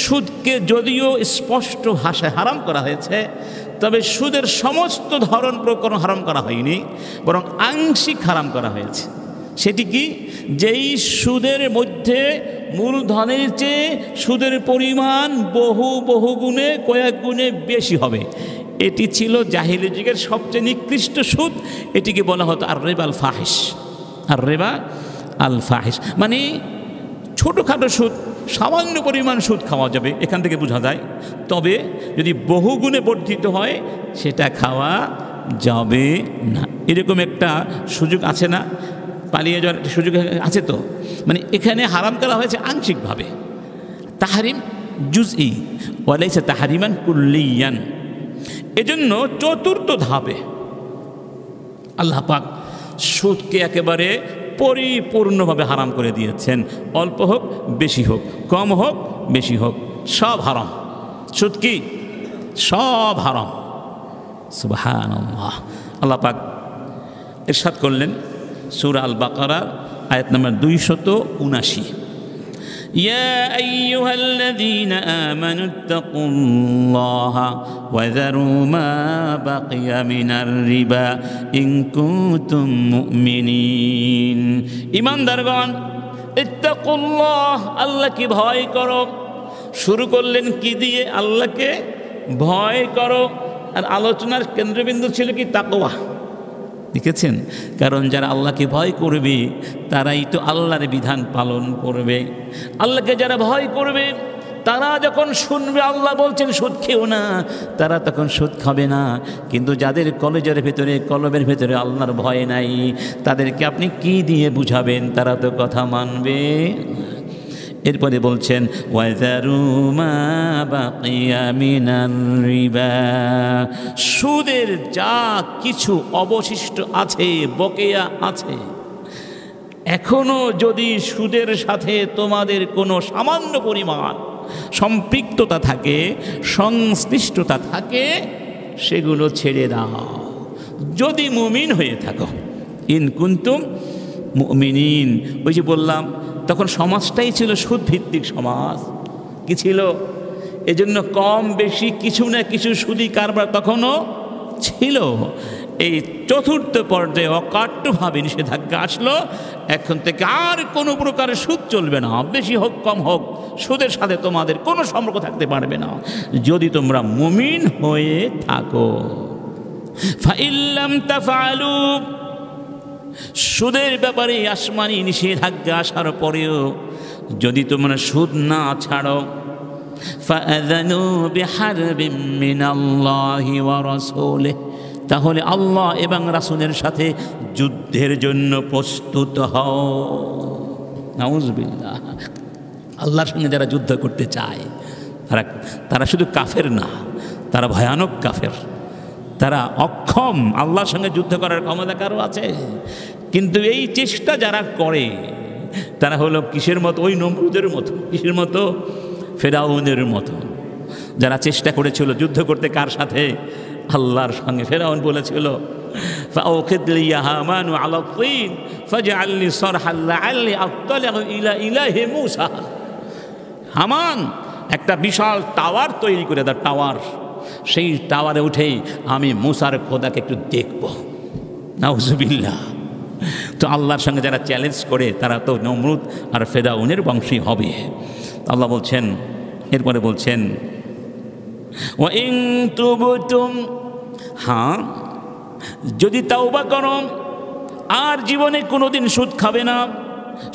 সুদকে যদিও স্পষ্ট ভাষায় হারাম করা হয়েছে, তবে সুদের সমস্ত ধরন প্রকরণ হারাম করা হয়নি, বরং আংশিক হারাম করা হয়েছে। সেটি কি? যেই সুদের মধ্যে মূলধনের চেয়ে সুদের পরিমাণ বহু বহু গুণে, কয়েক গুণে বেশি হবে। এটি ছিল জাহিলি যুগের সবচেয়ে নিকৃষ্ট সুদ। এটিকে বলা হতো আর রিবা আল ফাহিশ। আর রিবা আল ফাহিশ মানে ছোটোখাটো সুদ, সামান্য পরিমাণ সুদ খাওয়া যাবে, এখান থেকে বোঝা যায়। তবে যদি বহু গুণে বর্ধিত হয়, সেটা খাওয়া যাবে না। এরকম একটা সুযোগ আছে না? পালিয়ে যাওয়ার একটা সুযোগ আছে তো। মানে এখানে হারাম করা হয়েছে আংশিকভাবে, তাহারিম জুজই ওয়ালাইসা তাহারিমান কুল্লিয়ান। এজন্য চতুর্থ ধাপে আল্লাহ পাক সুদকে একেবারে পরিপূর্ণভাবে হারাম করে দিয়েছেন। অল্প হোক বেশি হোক, কম হোক বেশি হোক, সব হারাম। সুদ কি? সব হারাম। সুবহানাল্লাহ। আল্লাহ পাক ইরশাদ করলেন সূরা আল বাকারা আয়াত নম্বর 279, ইয়া আইয়ুহাল্লাযীনা আমানুত্তাকুল্লাহা ওয়া যারু মা বাকিয়া মিনার রিবা ইন কুনতুম মুমিনিন। ঈমানদারগণ, ইত্তাকুল্লাহ, আল্লাহকে ভয় করো। শুরু করলেন কি দিয়ে? আল্লাহকে ভয় করো। আর আলোচনার কেন্দ্রবিন্দু ছিল কি? তাকওয়া। দেখেছেন? কারণ যারা আল্লাহকে ভয় করবে তারাই তো আল্লাহর বিধান পালন করবে। আল্লাহকে যারা ভয় করবে তারা যখন শুনবে আল্লাহ বলছেন সুদ খেও না, তারা তখন সুদ খাবে না। কিন্তু যাদের কলেজের ভেতরে, কলবের ভেতরে আল্লাহর ভয় নাই, তাদেরকে আপনি কি দিয়ে বুঝাবেন? তারা তো কথা মানবে। এরপরে বলছেন ওয়াযারু মা বাকিয়া মিনার রিবা, সুদের যা কিছু অবশিষ্ট আছে, বকেয়া আছে, এখনো যদি সুদের সাথে তোমাদের কোনো সামান্য পরিমাণ সম্পৃক্ততা থাকে, সংশ্লিষ্টতা থাকে, সেগুলো ছেড়ে দাও যদি মুমিন হয়ে থাকো। ইন কুনতুম মুমিনিন। ওই যে বললাম, তখন সমাজটাই ছিল সুদভিত্তিক সমাজ। কি ছিল? এজন্য কম বেশি কিছু না কিছু সুদি কারবার তখনও ছিল। এই চতুর্থ পর্যায়ে অকাট্যভাবে নিষেধাজ্ঞা আসলো, এখন থেকে আর কোনো প্রকার সুদ চলবে না। বেশি হোক কম হোক, সুদের সাথে তোমাদের কোনো সম্পর্ক থাকতে পারবে না যদি তোমরা মুমিন হয়ে থাকো। ফাইল্লাম তাফআলু, সুদের ব্যাপারে আসমানি নিষেধাজ্ঞা আসার পরেও যদি তোমরা সুদ না ছাড়ো, ফাআযানু বিহারবিম মিনাল্লাহি ওয়া রাসূলিহি, তাহলে আল্লাহ এবং রাসূলের সাথে যুদ্ধের জন্য প্রস্তুত হও। নাউযুবিল্লাহ। আল্লাহর সঙ্গে যারা যুদ্ধ করতে চায় তারা শুধু কাফের না, তারা ভয়ানক কাফের, তারা অক্ষম। আল্লাহর সঙ্গে যুদ্ধ করার ক্ষমতা কারো আছে, কিন্তু এই চেষ্টা যারা করে তারা হলো কিসের মতো? ওই নমরুদের মতো। কিসের মতো? ফেরাউনের মতো। যারা চেষ্টা করেছিল যুদ্ধ করতে কার সাথে? আল্লাহর সঙ্গে। ফেরাউন বলেছিল ফাউকিদ লি ইয়া হামানু আলা তিন ফাজআলনি সরহাল লাআল্লি আত্তালিউ ইলা ইলাহি মূসা। হামান একটা বিশাল টাওয়ার তৈরি করে দাও, টাওয়ার, সেই টাওয়ারে উঠেই আমি মূসার খোদাকে একটু দেখব। নাউজুবিল্লাহ। তো আল্লাহর সঙ্গে যারা চ্যালেঞ্জ করে তারা তো নমরুদ আর ফেরাউনের বংশী হবে। আল্লাহ বলছেন, এরপরে বলছেন ওয়া ইন তুবতুম, হ্যাঁ যদি তাওবা করো আর জীবনে কোনোদিন সুদ খাবে না,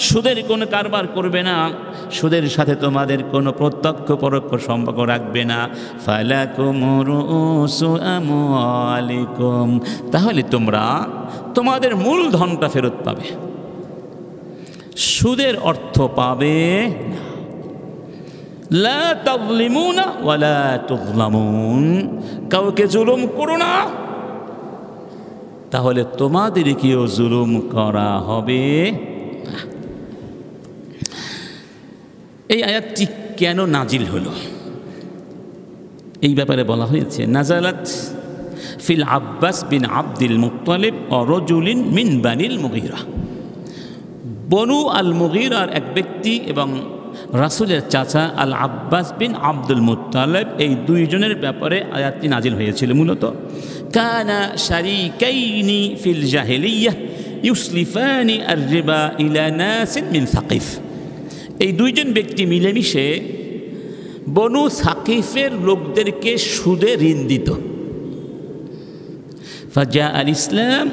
সুদের কোনো কারবার করবে না, সুদের সাথে তোমাদের কোনো প্রত্যক্ষ পরোক্ষ সম্পর্ক রাখবে না, ফালাকুম রুউসু আমওয়ালিকুম, তাহলে তোমরা তোমাদের মূলধনটা ফেরত পাবে, সুদের অর্থ পাবে না। লা তাযলিমুনা ওয়ালা তুযলামুন, কাউকে জুলুম করো না, তাহলে তোমাদেরকেও জুলুম করা হবে না। এই আয়াতটি কেন নাজিল হলো, এই ব্যাপারে বলা হয়েছে নাজালাত ফিল আব্বাস বিন আব্দুল মুত্তালিব ও রাজুলিন মিন বানিল মুগীরা। বনু আল মুগীরার এক ব্যক্তি এবং রাসূলের চাচা আল আব্বাস বিন আব্দুল মুত্তালিব, এই দুইজনের ব্যাপারে আয়াতটি নাজিল হয়েছিল। মূলত কানা শারীকাইনি ফিল জাহিলিয়াহ ইউসলিফানি আর রিবা ইলা নাসিন মিন সাকিফ। এই দুইজন ব্যক্তি মিলেমিশে বনু সাকিফের লোকদেরকে সুদে ঋণ দিত। ফাজা আল ইসলাম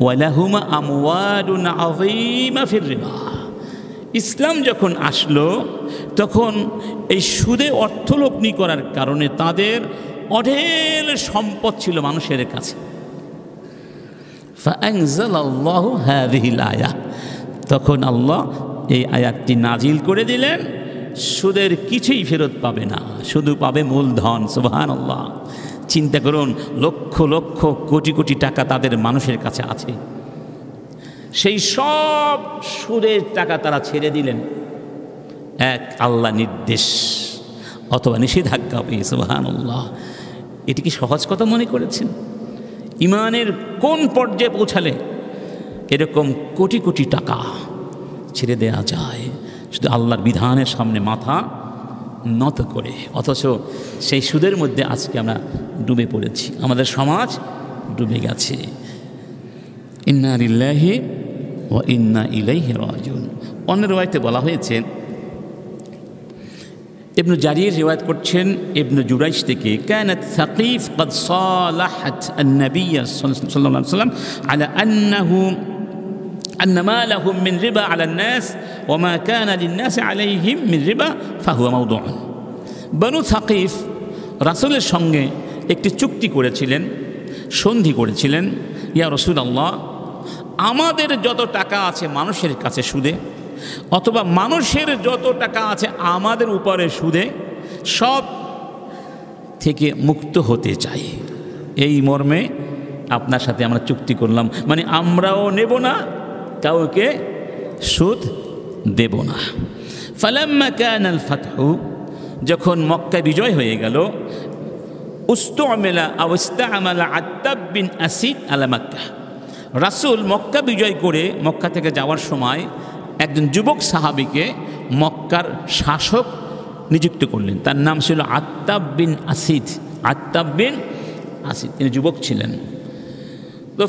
ওয়ালাহুমা আমওয়ালুন আযীমা ফির রিবা। ইসলাম যখন আসলো তখন এই সুদে অর্থলগ্নি করার কারণে তাদের অঢেল সম্পদ ছিল মানুষের কাছে। ফাআনজালাল্লাহু হাযিহিল আয়া, তখন আল্লাহ এই আয়াতটি নাজিল করে দিলেন, সুদের কিছুই ফেরত পাবে না, শুধু পাবে মূলধন। সুবহানাল্লাহ। চিন্তা করুন, লক্ষ লক্ষ কোটি কোটি টাকা তাদের মানুষের কাছে আছে, সেই সব সুদের টাকা তারা ছেড়ে দিলেন এক আল্লাহ নির্দেশ অথবা নিষেধাজ্ঞা পেয়ে। সুবহানাল্লাহ। এটি কি সহজ কথা মনে করেছেন? ইমানের কোন পর্যায়ে পৌঁছালে এরকম কোটি কোটি টাকা ছেড়ে দেওয়া যায় শুধু আল্লাহর বিধানের সামনে মাথা নত করে? অথচ সেই সুদের মধ্যে আজকে আমরা ডুবে পড়েছি, আমাদের সমাজ ডুবে গেছে। ইন্না লিল্লাহি ওয়া ইন্না ইলাইহি রাজিউন। অন্য রিওয়ায়াতে বলা হয়েছে, ইবনু জারির রিওয়ায়াত করছেন ইবনু জুরাইশ থেকে, কানাত সাকিফ قد صالحت النبي صلى الله عليه وسلم على أن ما لهم من ربا على الناس وما كان للناس عليهم من ربا فهو موضوع। বনু সাকিফ রাসূলের সঙ্গে একটি চুক্তি করেছিলেন, সন্ধি করেছিলেন, ইয়া রাসূলুল্লাহ, আমাদের যত টাকা আছে মানুষের কাছে সুদে, অথবা মানুষের যত টাকা আছে আমাদের উপরে সুদে, সব থেকে মুক্ত হতে চাই। এই মর্মে আপনার সাথে আমরা চুক্তি করলাম, মানে আমরাও নেব না, কাউকে সুদ দেব না। ফালাম্মা কানাল ফাতহু, যখন মক্কা বিজয় হয়ে গেল, উস্তুমেলা আওস্তামালা আত্তাব বিন আসিদ আলা মক্কা। রাসূল মক্কা বিজয় করে মক্কা থেকে যাওয়ার সময় একজন যুবক সাহাবীকে মক্কার শাসক নিযুক্ত করলেন। তার নাম ছিল আত্তাব বিন আসিদ। আত্তাব বিন আসিদ, তিনি যুবক ছিলেন। তো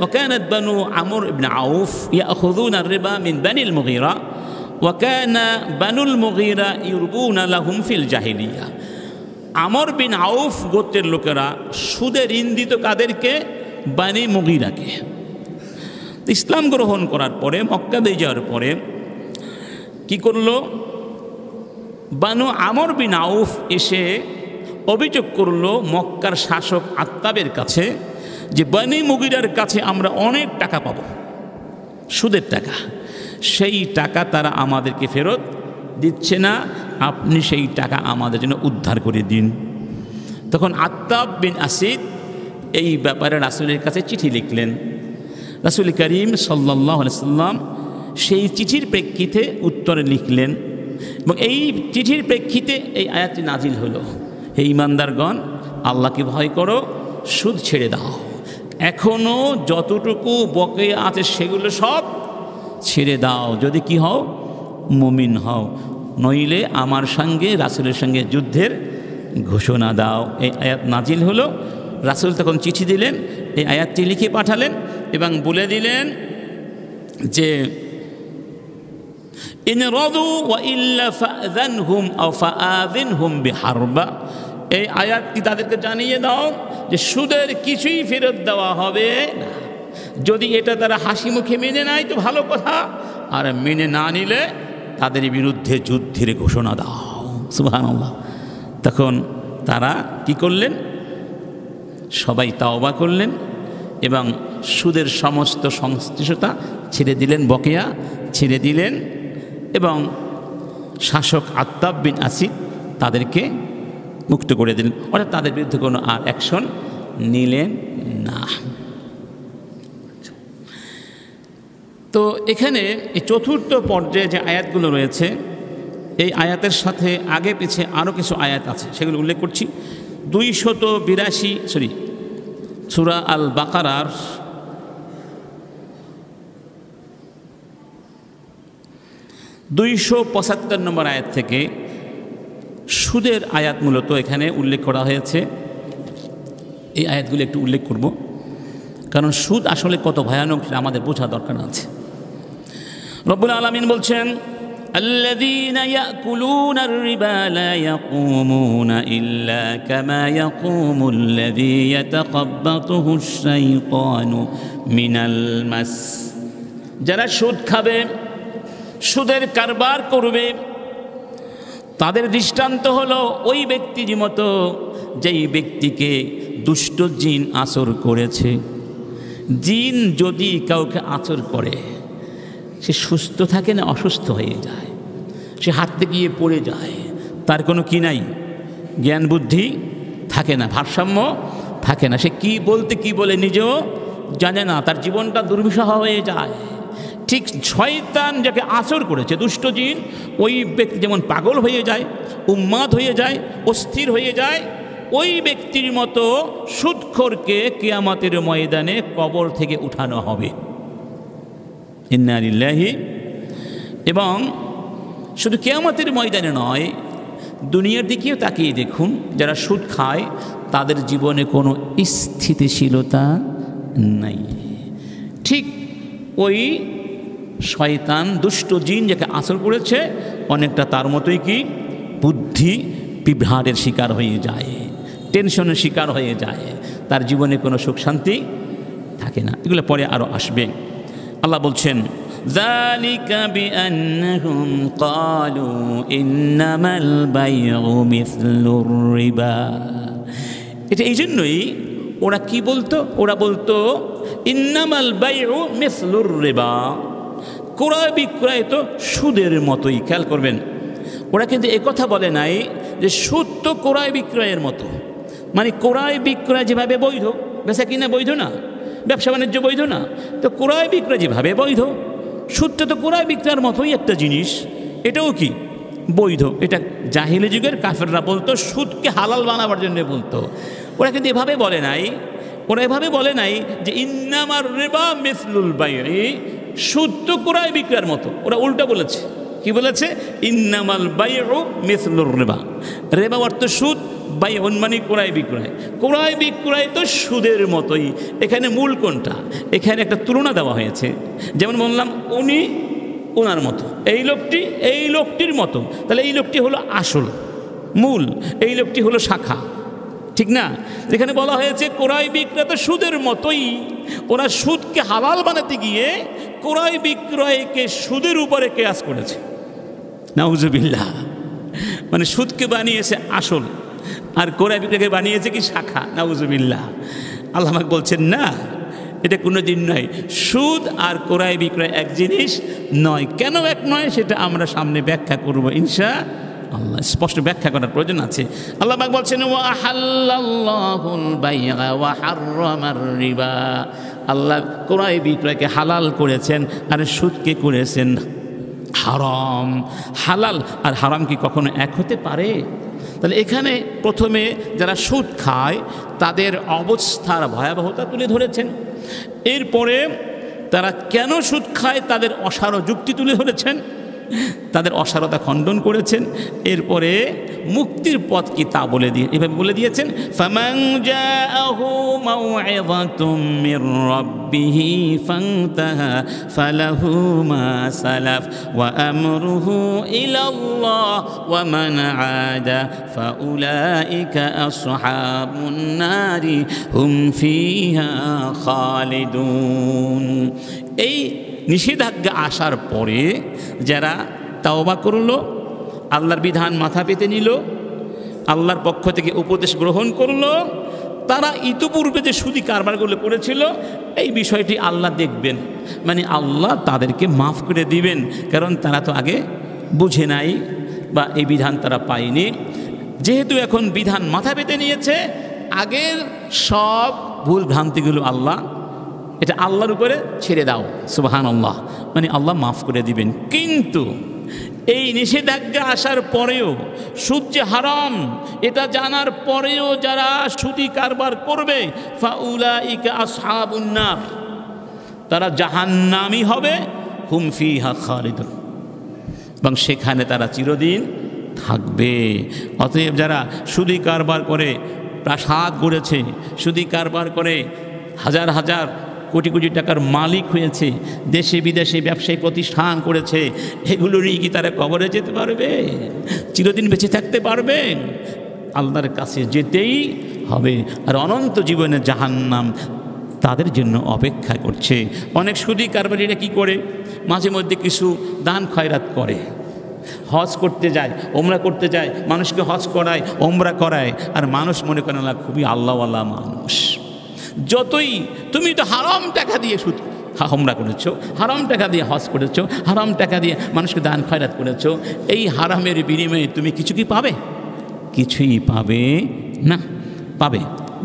وكانت بنو عمرو بن عوف يأخذون الربا من بني المغيرة وكان بنو المغيرة يربون لهم في الجاهلية। আমর বিন আউফ গোত্রের লোকেরা সুদে ঋণ দিত কাদেরকে? বানি মুগীরাকে। ইসলাম গ্রহণ করার পরে, মক্কা দিয়ে যাওয়ার পরে কি করলো? বানু আমর বিন আউফ এসে অভিযোগ করলো মক্কার শাসক আত্তাবের কাছে যে বানি মুগীরার কাছে আমরা অনেক টাকা পাবো, সুদের টাকা, সেই টাকা তারা আমাদেরকে ফেরত দিচ্ছে না, আপনি সেই টাকা আমাদের জন্য উদ্ধার করে দিন। তখন আত্তাব বিন আসিদ এই ব্যাপারে রাসূলের কাছে চিঠি লিখলেন। রাসূল করিম সাল্লাল্লাহু আলাইহি সাল্লাম সেই চিঠির প্রেক্ষিতে উত্তরে লিখলেন এবং এই চিঠির প্রেক্ষিতে এই আয়াতটি নাজিল হলো, হে ঈমানদারগণ, আল্লাহকে ভয় করো, সুদ ছেড়ে দাও। এখনও যতটুকু বকেয়া আছে সেগুলো সব ছেড়ে দাও, যদি কি হও, মুমিন হও, নইলে আমার সঙ্গে রাসূলের সঙ্গে যুদ্ধের ঘোষণা দাও। এই আয়াত নাজিল হলো। রাসূল তখন চিঠি দিলেন, এই আয়াতটি লিখে পাঠালেন এবং বলে দিলেন যে ইন রাদু ওয়া ইল্লা ফাআযানহুম আও ফাআযিনহুম বিহারবা। এই আয়াতটি তাদেরকে জানিয়ে দাও যে সুদের কিছুই ফেরত দেওয়া হবে না। যদি এটা তারা হাসি মুখে মেনে নেয় তো ভালো কথা, আর মেনে না নিলে তাদের বিরুদ্ধে যুদ্ধের ঘোষণা দাও। সুবহানাল্লাহ। তখন তারা কি করলেন? সবাই তাওবা করলেন এবং সুদের সমস্ত সংশ্লিষ্টতা ছেড়ে দিলেন, বকেয়া ছেড়ে দিলেন এবং শাসক আত্তাব বিন আসিদ তাদেরকে মুক্ত করে দিলেন, অর্থাৎ তাদের বিরুদ্ধে কোনো আর অ্যাকশন নিলেন না। তো এখানে এই চতুর্থ পর্যায়ে যে আয়াতগুলো রয়েছে, এই আয়াতের সাথে আগে পিছে আরও কিছু আয়াত আছে, সেগুলো উল্লেখ করছি। 282 সূরা আল বাকারার 275 নম্বর আয়াত থেকে সুদের আয়াত মূলত এখানে উল্লেখ করা হয়েছে। এই আয়াতগুলো একটু উল্লেখ করব, কারণ সুদ আসলে কত ভয়ানক সেটা আমাদের বোঝা দরকার আছে। রব্বুল আলামিন বলছেন, الذين يأكلون الربا لا يقومون إلا كما يقوم الذي يتخبطه الشيطان من المس। যারা সুদ খাবে, সুদের কারবার করবে, তাদের দৃষ্টান্ত হলো ওই ব্যক্তির মতো যেই ব্যক্তিকে দুষ্ট জিন আসর করেছে। জিন যদি কাউকে আসর করে, সে সুস্থ থাকে না অসুস্থ হয়ে যায়, সে হাঁটতে গিয়ে পড়ে যায়, তার কোনো কি নাই, জ্ঞান বুদ্ধি থাকে না, ভারসাম্য থাকে না, সে কি বলতে কি বলে নিজেও জানে না, তার জীবনটা দুর্বিষহ হয়ে যায়। ঠিক শয়তান যাকে আসর করেছে, দুষ্ট জিন, ওই ব্যক্তি যেমন পাগল হয়ে যায়, উন্মাদ হয়ে যায়, অস্থির হয়ে যায়, ওই ব্যক্তির মতো সুদখোরকে কিয়ামতের ময়দানে কবর থেকে উঠানো হবে। ইন্না লিল্লাহি। এবং শুধু কিয়ামতের ময়দানে নয়, দুনিয়ার দিকেও তাকিয়ে দেখুন, যারা সুদ খায় তাদের জীবনে কোনো স্থিতিশীলতা নাই। ঠিক ওই শয়তান দুষ্ট জিন যাকে আসর করেছে, অনেকটা তার মতোই কি বুদ্ধি বিভ্রাটের শিকার হয়ে যায়, টেনশনের শিকার হয়ে যায়, তার জীবনে কোনো সুখ শান্তি থাকে না। এগুলো পরে আরও আসবে। আল্লাহ বলছেন, যালিকা বিআন্নাহুম ক্বালু ইন্নামাল বাইউ মিসলুর রিবা। এটা এই জন্যই ওরা কি বলতো, ওরা বলতো ইন্নামাল বাইউ মিসলুর রিবা, ক্রয় বিক্রয় তো সুদের মতোই। খেয়াল করবেন, ওরা কিন্তু একথা বলে নাই যে সুদ তো ক্রয় বিক্রয়ের মতো, মানে ক্রয় বিক্রয় যেভাবে বৈধ, বেচা কিনা বৈধ না, ব্যবসা বাণিজ্য বৈধ না, তো ক্রয় বিক্রয় যেভাবে বৈধ, সুদটা তো ক্রয় বিক্রয়ের মতোই একটা জিনিস, এটাও কি বৈধ। এটা জাহিলি যুগের কাফেররা বলতো, সুদকে হালাল বানাবার জন্য বলতো। ওরা কিন্তু এভাবে বলে নাই, ওরা এভাবে বলে নাই যে ইন্নামার রিবা মিসলুল বাই'i, সুদ তো ক্রয় বিক্রয়ের মতো। ওরা উল্টা বলেছে, কি বলেছে? ইন্নামাল বাইউ মিসলুর রিবা। রিবা অর্থ সুদ, বাইউন মানে ক্রয় বিক্রয়, ক্রয় বিক্রয় তো সুদের মতোই। এখানে মূল কোনটা? এখানে একটা তুলনা দেওয়া হয়েছে। যেমন বললাম, উনি ওনার মতো, এই লোকটি এই লোকটির মতো, তাহলে এই লোকটি হলো আসল মূল, এই লোকটি হলো শাখা, ঠিক না? এখানে বলা হয়েছে ক্রয় বিক্রয় তো সুদের মতোই। ওরা সুদকে হালাল বানাতে গিয়ে ক্রয় বিক্রয়কে সুদের উপরে কেয়াস করেছে। নাউজুবিল্লাহ। মানে সুদকে বানিয়েছে আসল, আর ক্রয় বিক্রয়কে বানিয়েছে কি শাখা। নাউজুবিল্লাহ। আল্লাহ আমাকে বলছেন না, এটা কোনো দিন নয়, সুদ আর ক্রয় বিক্রয় এক জিনিস নয়। কেন এক নয় সেটা আমরা সামনে ব্যাখ্যা করব ইনশাআল্লাহ। স্পষ্ট ব্যাখ্যা করার প্রয়োজন আছে। আল্লাহ পাক বলছেন, ওয়া আহাল্লাল্লাহুল বাই'a ওয়া হাররামার রিবা। আল্লাহ ক্রয় বিক্রয়কে হালাল করেছেন আর সুদকে করেছেন হারাম। হালাল আর হারাম কি কখনো এক হতে পারে? তাহলে এখানে প্রথমে যারা সুদ খায় তাদের অবস্থার ভয়াবহতা তুলে ধরেছেন। এরপরে তারা কেন সুদ খায় তাদের অসার যুক্তি তুলে ধরেছেন, তাদের অসারতা খণ্ডন করেছেন। এরপরে মুক্তির পথ কি তা এভাবে বলে দিয়েছেন, ফামান জাআহু মাউইযাতুম মির রাব্বিহি ফান্তাহা ফালাহু মা সালাফ ওয়া আমরুহু ইলাল্লাহ ওয়া মান আদা ফাউলাইকা আসহাবুন নারি হুম ফিহা খালিদুন। এই নিষেধাজ্ঞা আসার পরে যারা তাওবা করলো, আল্লাহর বিধান মাথা পেতে নিল, আল্লাহর পক্ষ থেকে উপদেশ গ্রহণ করলো, তারা ইতিপূর্বে যে সুদি কারবারগুলো করেছিল এই বিষয়টি আল্লাহ দেখবেন, মানে আল্লাহ তাদেরকে মাফ করে দিবেন, কারণ তারা তো আগে বুঝে নাই বা এই বিধান তারা পায়নি। যেহেতু এখন বিধান মাথা পেতে নিয়েছে, আগের সব ভুল ভ্রান্তিগুলো আল্লাহ এটা আল্লাহর উপরে ছেড়ে দাও, সুবহানাল্লাহ, মানে আল্লাহ মাফ করে দিবেন। কিন্তু এই নিষেধাজ্ঞা আসার পরেও সুদ যে হারাম এটা জানার পরেও যারা সুদি কারবার করবে ফাউলাইকা আসহাবুন নার, তারা জাহান্নামী হবে, হুম ফিহা খালিদুন, এবং সেখানে তারা চিরদিন থাকবে। অতএব যারা সুদি কারবার করে প্রাসাদ গড়েছে, সুদি কারবার করে হাজার হাজার কোটি কোটি টাকার মালিক হয়েছে, দেশে বিদেশে ব্যবসায়ী প্রতিষ্ঠান করেছে, এগুলোরই কি তারা কবরে যেতে পারবে? চিরদিন বেঁচে থাকতে পারবে? আল্লাহর কাছে যেতেই হবে, আর অনন্ত জীবনে জাহান্নাম তাদের জন্য অপেক্ষা করছে। অনেক সুদী কারবারিরা কি করে, মাঝে মধ্যে কিছু দান খয়রাত করে, হজ করতে যায়, ওমরা করতে যায়, মানুষকে হজ করায়, ওমরা করায়, আর মানুষ মনে করে না খুবই আল্লাহওয়ালা মানুষ। যতই তুমি তো হারাম টাকা দিয়ে সুদ ওমরা করেছো, হারাম টাকা দিয়ে হজ করেছো, হারাম টাকা দিয়ে মানুষকে দান খয়রাত করেছো, এই হারামের বিনিময়ে তুমি কিছু কি পাবে? কিছুই পাবে না, পাবে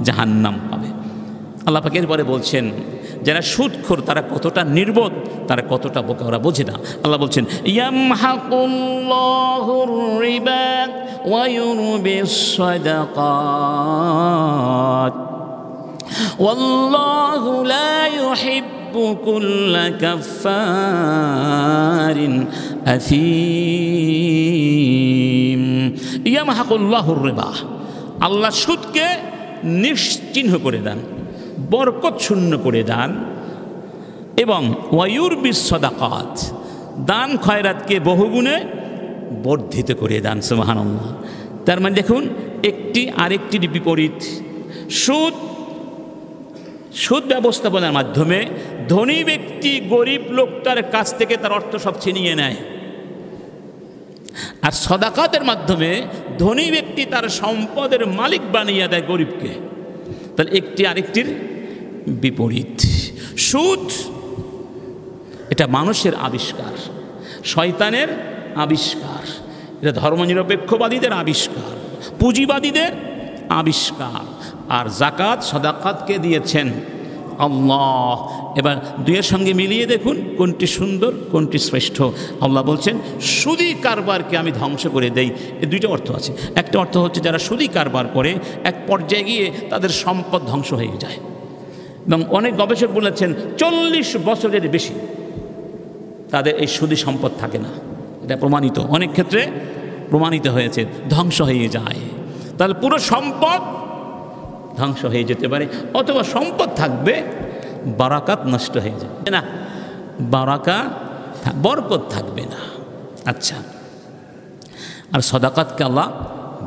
জাহান্নাম পাবে। আল্লাহ পাক এরপরে বলছেন যারা সুদখোর তারা কতটা নির্বোধ, তারা কতটা বোকা, ওরা বোঝে না। আল্লাহ বলছেন ইয়ামহাকুল্লাহুর রিবা ওয়া ইউরবিস সাদাকাত ওয়াল্লাহু লা ইউহিব্বু কুল্লা কাফফারিন আথীম। ইয়ামহাকুল্লাহুর রিবা, আল্লাহ সুদকে নিশ্চিহ্ন করে দেন, বরকত শূন্য করে দেন, এবং ওয়ায়ুরবিস সাদাকাত, দান খয়রাতকে বহুগুণে বর্ধিত করে দেন, সুবহানাল্লাহ। তার মানে দেখুন একটি আরেকটির বিপরীত। সুদ ব্যবস্থাপনার মাধ্যমে ধনী ব্যক্তি গরিব লোকটার কাছ থেকে তার অর্থ সব ছিনিয়ে নেয়, আর সাদাকাতের মাধ্যমে ধনী ব্যক্তি তার সম্পদের মালিক বানিয়ে দেয় গরিবকে। তাহলে একটি আরেকটির বিপরীত। সুদ এটা মানুষের আবিষ্কার, শয়তানের আবিষ্কার, এটা ধর্মনিরপেক্ষবাদীদের আবিষ্কার, পুঁজিবাদীদের আবিষ্কার। আর জাকাত সাদাকাতকে দিয়েছেন আল্লাহ। এবার দুইয়ের সঙ্গে মিলিয়ে দেখুন কোনটি সুন্দর, কোনটি শ্রেষ্ঠ। আল্লাহ বলছেন সুদী কারবারকে আমি ধ্বংস করে দেই। এর দুইটা অর্থ আছে। একটা অর্থ হচ্ছে যারা সুদী কারবার করে এক পর্যায়ে গিয়ে তাদের সম্পদ ধ্বংস হয়ে যায়, এবং অনেক গবেষক বলেছেন 40 বছরের বেশি তাদের এই সুদী সম্পদ থাকে না। এটা প্রমাণিত, অনেক ক্ষেত্রে প্রমাণিত হয়েছে, ধ্বংস হয়ে যায়। তাহলে পুরো সম্পদ ধ্বংস হয়ে যেতে পারে, অথবা সম্পদ থাকবে বারাকাত নষ্ট হয়ে যাবে না, বরকত থাকবে না। আচ্ছা, আর সাদাকাতকে আল্লাহ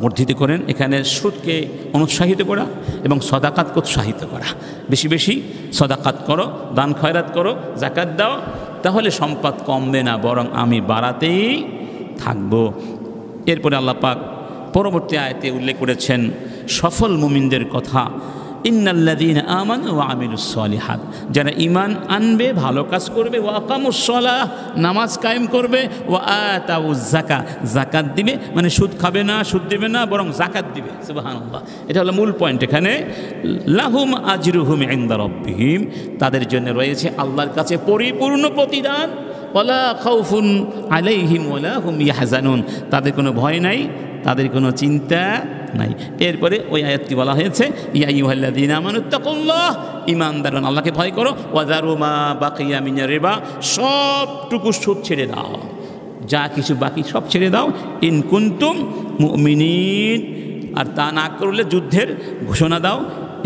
বর্ধিত করেন। এখানে সুদকে অনুৎসাহিত করা এবং সাদাকাতকে উৎসাহিত করা। বেশি বেশি সাদাকাত করো, দান খয়রাত করো, যাকাত দাও, তাহলে সম্পদ কমবে না, বরং আমি বাড়াতেই থাকব। এরপরে আল্লাহ পাক পরবর্তী আয়াতে উল্লেখ করেছেন সফল মুমিনদের কথা, ইন্নাল্লাযীনা আমানু ওয়া আমিলুস সালিহাত, যারা ঈমান আনবে, ভালো কাজ করবে, ওয়া আকামুস সালাহ, নামাজ কায়েম করবে, ওয়া আতাউজ যাকাত, যাকাত দিবে, মানে সুদ খাবে না, সুদ দিবে না, বরং যাকাত দিবে। সুবহানাল্লাহ, এটা হলো মূল পয়েন্ট এখানে। লাহুম আজরুহুম ইনদা রাব্বিহিম, তাদের জন্য রয়েছে আল্লাহর কাছে পরিপূর্ণ প্রতিদান। ওয়ালা খাউফুন আলাইহিম ওয়ালা হুম ইয়াহজানুন, তাদের কোনো ভয় নাই, তাদের কোনো চিন্তা নাই। এরপরে ওই আয়াতটি বলা হয়েছে, ইয়া আইয়ুহাল্লাযীনা আমানুত্তাকুল্লাহ, ঈমানদারগণ আল্লাহকে ভয় করো, ওয়াযারু মা বাকিয়া মিনার রিবা, সবটুকু সুদ ছেড়ে দাও, যা কিছু বাকি সব ছেড়ে দাও, ইন কুনতুম মুমিনিন, আর তা না করলে যুদ্ধের ঘোষণা দাও।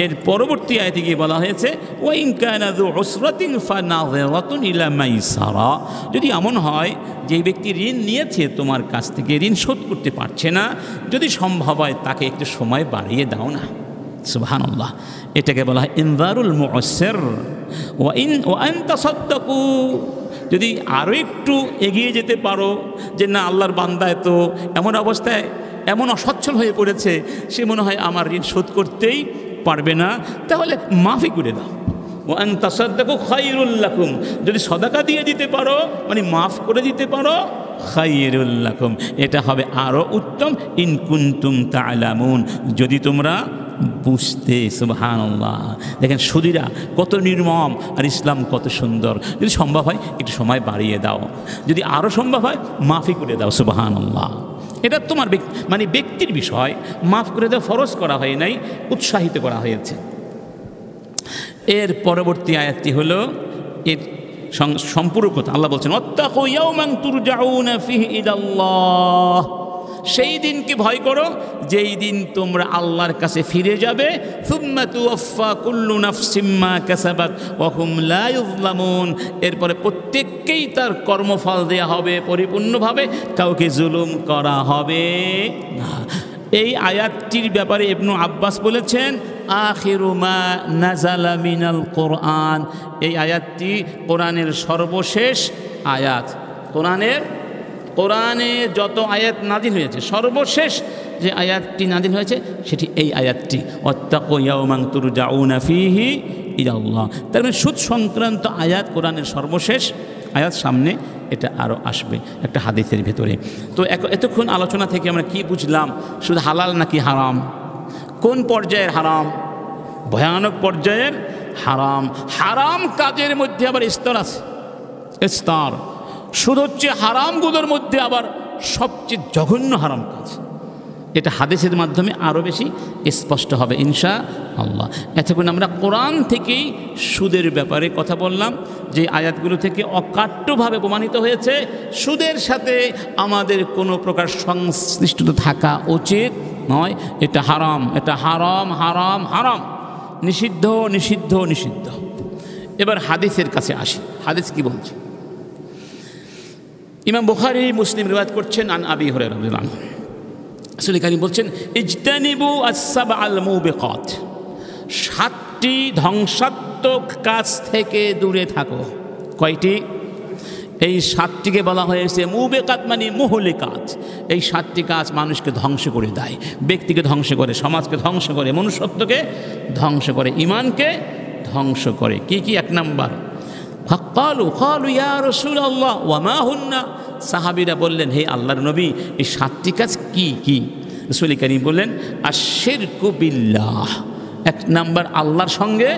এর পরবর্তী আয়াতে গিয়ে বলা হয়েছে, ওয়া ইন কানা যু উসরাতিন ফানাযিরাতুন ইলা মাইসারা, যদি এমন হয় যে ব্যক্তি ঋণ নিয়েছে তোমার কাছ থেকে, ঋণ শোধ করতে পারছে না, যদি সম্ভব হয় তাকে একটু সময় বাড়িয়ে দাও না। সুবহানাল্লাহ, এটাকে বলা হয় ইনযারুল মু'সির। ওয়া আন তাসাদ্দাকু, যদি আরও একটু এগিয়ে যেতে পারো যে না, আল্লাহর বান্দা তো এমন অবস্থায় এমন অসচ্ছল হয়ে পড়েছে, সে মনে হয় আমার ঋণ শোধ করতেই পারবে না, তাহলে মাফি করে দাও। ওয়া আন তাসাদ্দাকু খায়রুল লাকুম, যদি সদাকা দিয়ে দিতে পারো, মানে মাফ করে দিতে পারো, খায়রুল লাকুম, এটা হবে আরও উত্তম, ইন কুনতুম তা'লামুন, যদি তোমরা বুঝতে। সুবহানাল্লাহ, দেখেন সুদীরা কত নির্মম আর ইসলাম কত সুন্দর। যদি সম্ভব হয় একটু সময় বাড়িয়ে দাও, যদি আরও সম্ভব হয় মাফি করে দাও। সুবহানাল্লাহ, এটা তোমার মানে ব্যক্তির বিষয়, মাফ করে দেওয়া ফরজ করা হয় নাই, উৎসাহিত করা হয়েছে। এর পরবর্তী আয়াতটি হলো এর সম্পূরকতা। আল্লাহ বলছেন, ওয়াত্তাকু ইয়াওমান তুরজাউনা ফিহি ইলাল্লাহ, সেই দিনকে ভয় করো যেই দিন তোমরা আল্লাহর কাছে ফিরে যাবে। সুম্মা তুওয়াফা কুল্লু নাফসিম মা কাসাবাত ওয়া হুম লা ইউযলামুন, এরপরে প্রত্যেককেই তার কর্মফল দেয়া হবে পরিপূর্ণভাবে, কাউকে জুলুম করা হবে না। এই আয়াতটির ব্যাপারে ইবনু আব্বাস বলেছেন, আখিরু মা নাযালা মিনাল কোরআন, এই আয়াতটি কোরআনের সর্বশেষ আয়াত। কোরআনে যত আয়াত নাজিল হয়েছে, সর্বশেষ যে আয়াতটি নাজিল হয়েছে সেটি এই আয়াতটি, ওয়াত্তাকু ইয়াওমান তুরজাউনা ফিহি ইলাল্লাহ। তার মানে সুদ সংক্রান্ত আয়াত কোরআনের সর্বশেষ আয়াত, সামনে এটা আরও আসবে একটা হাদিসের ভেতরে। তো এতক্ষণ আলোচনা থেকে আমরা কি বুঝলাম? সুদ হালাল নাকি হারাম? কোন পর্যায়ের হারাম? ভয়ানক পর্যায়ের হারাম। হারাম কাজের মধ্যে আবার স্তর আছে, স্তর। সুদ হচ্ছে হারামগুলোর মধ্যে আবার সবচেয়ে জঘন্য হারাম কাজ। এটা হাদিসের মাধ্যমে আরও বেশি স্পষ্ট হবে ইনশাআল্লাহ। এতক্ষণ আমরা কোরআন থেকেই সুদের ব্যাপারে কথা বললাম, যে আয়াতগুলো থেকে অকাট্যভাবে প্রমাণিত হয়েছে সুদের সাথে আমাদের কোনো প্রকার সংশ্লিষ্টতা থাকা উচিত নয়। এটা হারাম, এটা হারাম, হারাম, হারাম, নিষিদ্ধ, নিষিদ্ধ, নিষিদ্ধ। এবার হাদিসের কাছে আসি, হাদিস কি বলছে? ইমাম বুখারী মুসলিম রিওয়ায়াত করছেন আন আবি হুরায়রা রাদিয়াল্লাহু আনহু, রাসূল কারীম বলছেন, ইজতানিবু আস-সাবআল মুবিকাত, 7টি ধ্বংসাত্মক কাজ থেকে দূরে থাকো। কয়টি? এই 7টিকে বলা হয়েছে মুবিকাত, মানে মুহলিকাত। এই 7টি কাজ মানুষকে ধ্বংস করে দেয়, ব্যক্তিকে ধ্বংস করে, সমাজকে ধ্বংস করে, মনুষ্যত্বকে ধ্বংস করে, ঈমানকে ধ্বংস করে। কি কি? 1 নাম্বার, ফাকালু ইয়া রাসূলুল্লাহ ওয়া মা হুন্না, সাহাবীরা বললেন, হে আল্লাহর নবী, এই 7টি কাজ কি কি? রাসূল কারীম বললেন, আশ-শিরকু বিল্লাহ, 1 নাম্বার আল্লাহর সঙ্গে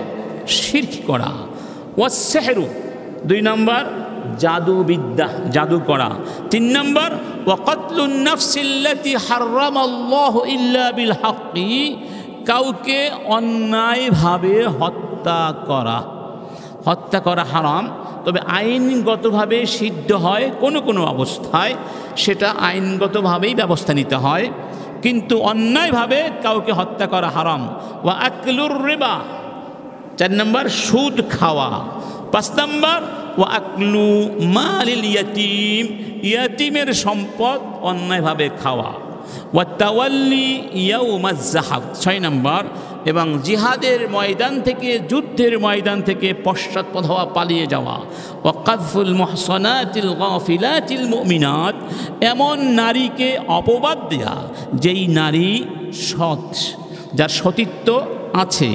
শিরক করা, ওয়াস-সিহরু, 2 নাম্বার জাদুবিদ্যা, জাদু করা, 3 নাম্বার ওয়া কাতলুন নাফসিল্লাতী হারামাল্লাহু ইল্লা বিল হাক্কি, কাউকে অন্যায়ভাবে হত্যা করা। হত্যা করা হারাম, তবে আইনগতভাবে সিদ্ধ হয় কোনো কোনো অবস্থায়, সেটা আইনগতভাবেই ব্যবস্থা নিতে হয়, কিন্তু অন্যায়ভাবে কাউকে হত্যা করা হারাম। ওয়া আকলুর রিবা, 4 নাম্বার সুদ খাওয়া। 5 নাম্বার ওয়া আকলু মালিল ইয়াতীম, ইয়াতীমের সম্পদ অন্যায়ভাবে খাওয়া। ওয়া তাওয়াল্লি ইয়াউমাজ যাহাব, 6 নাম্বার, এবং জিহাদের ময়দান থেকে, যুদ্ধের ময়দান থেকে পশ্চাৎপদ হওয়া, পালিয়ে যাওয়া। ওয়া কাযফুল মুহসানাতিল গাফিলাতিল মুমিনাত, এমন নারীকে অপবাদ দেয়া যেই নারী সৎ, যার সতীত্ব আছে,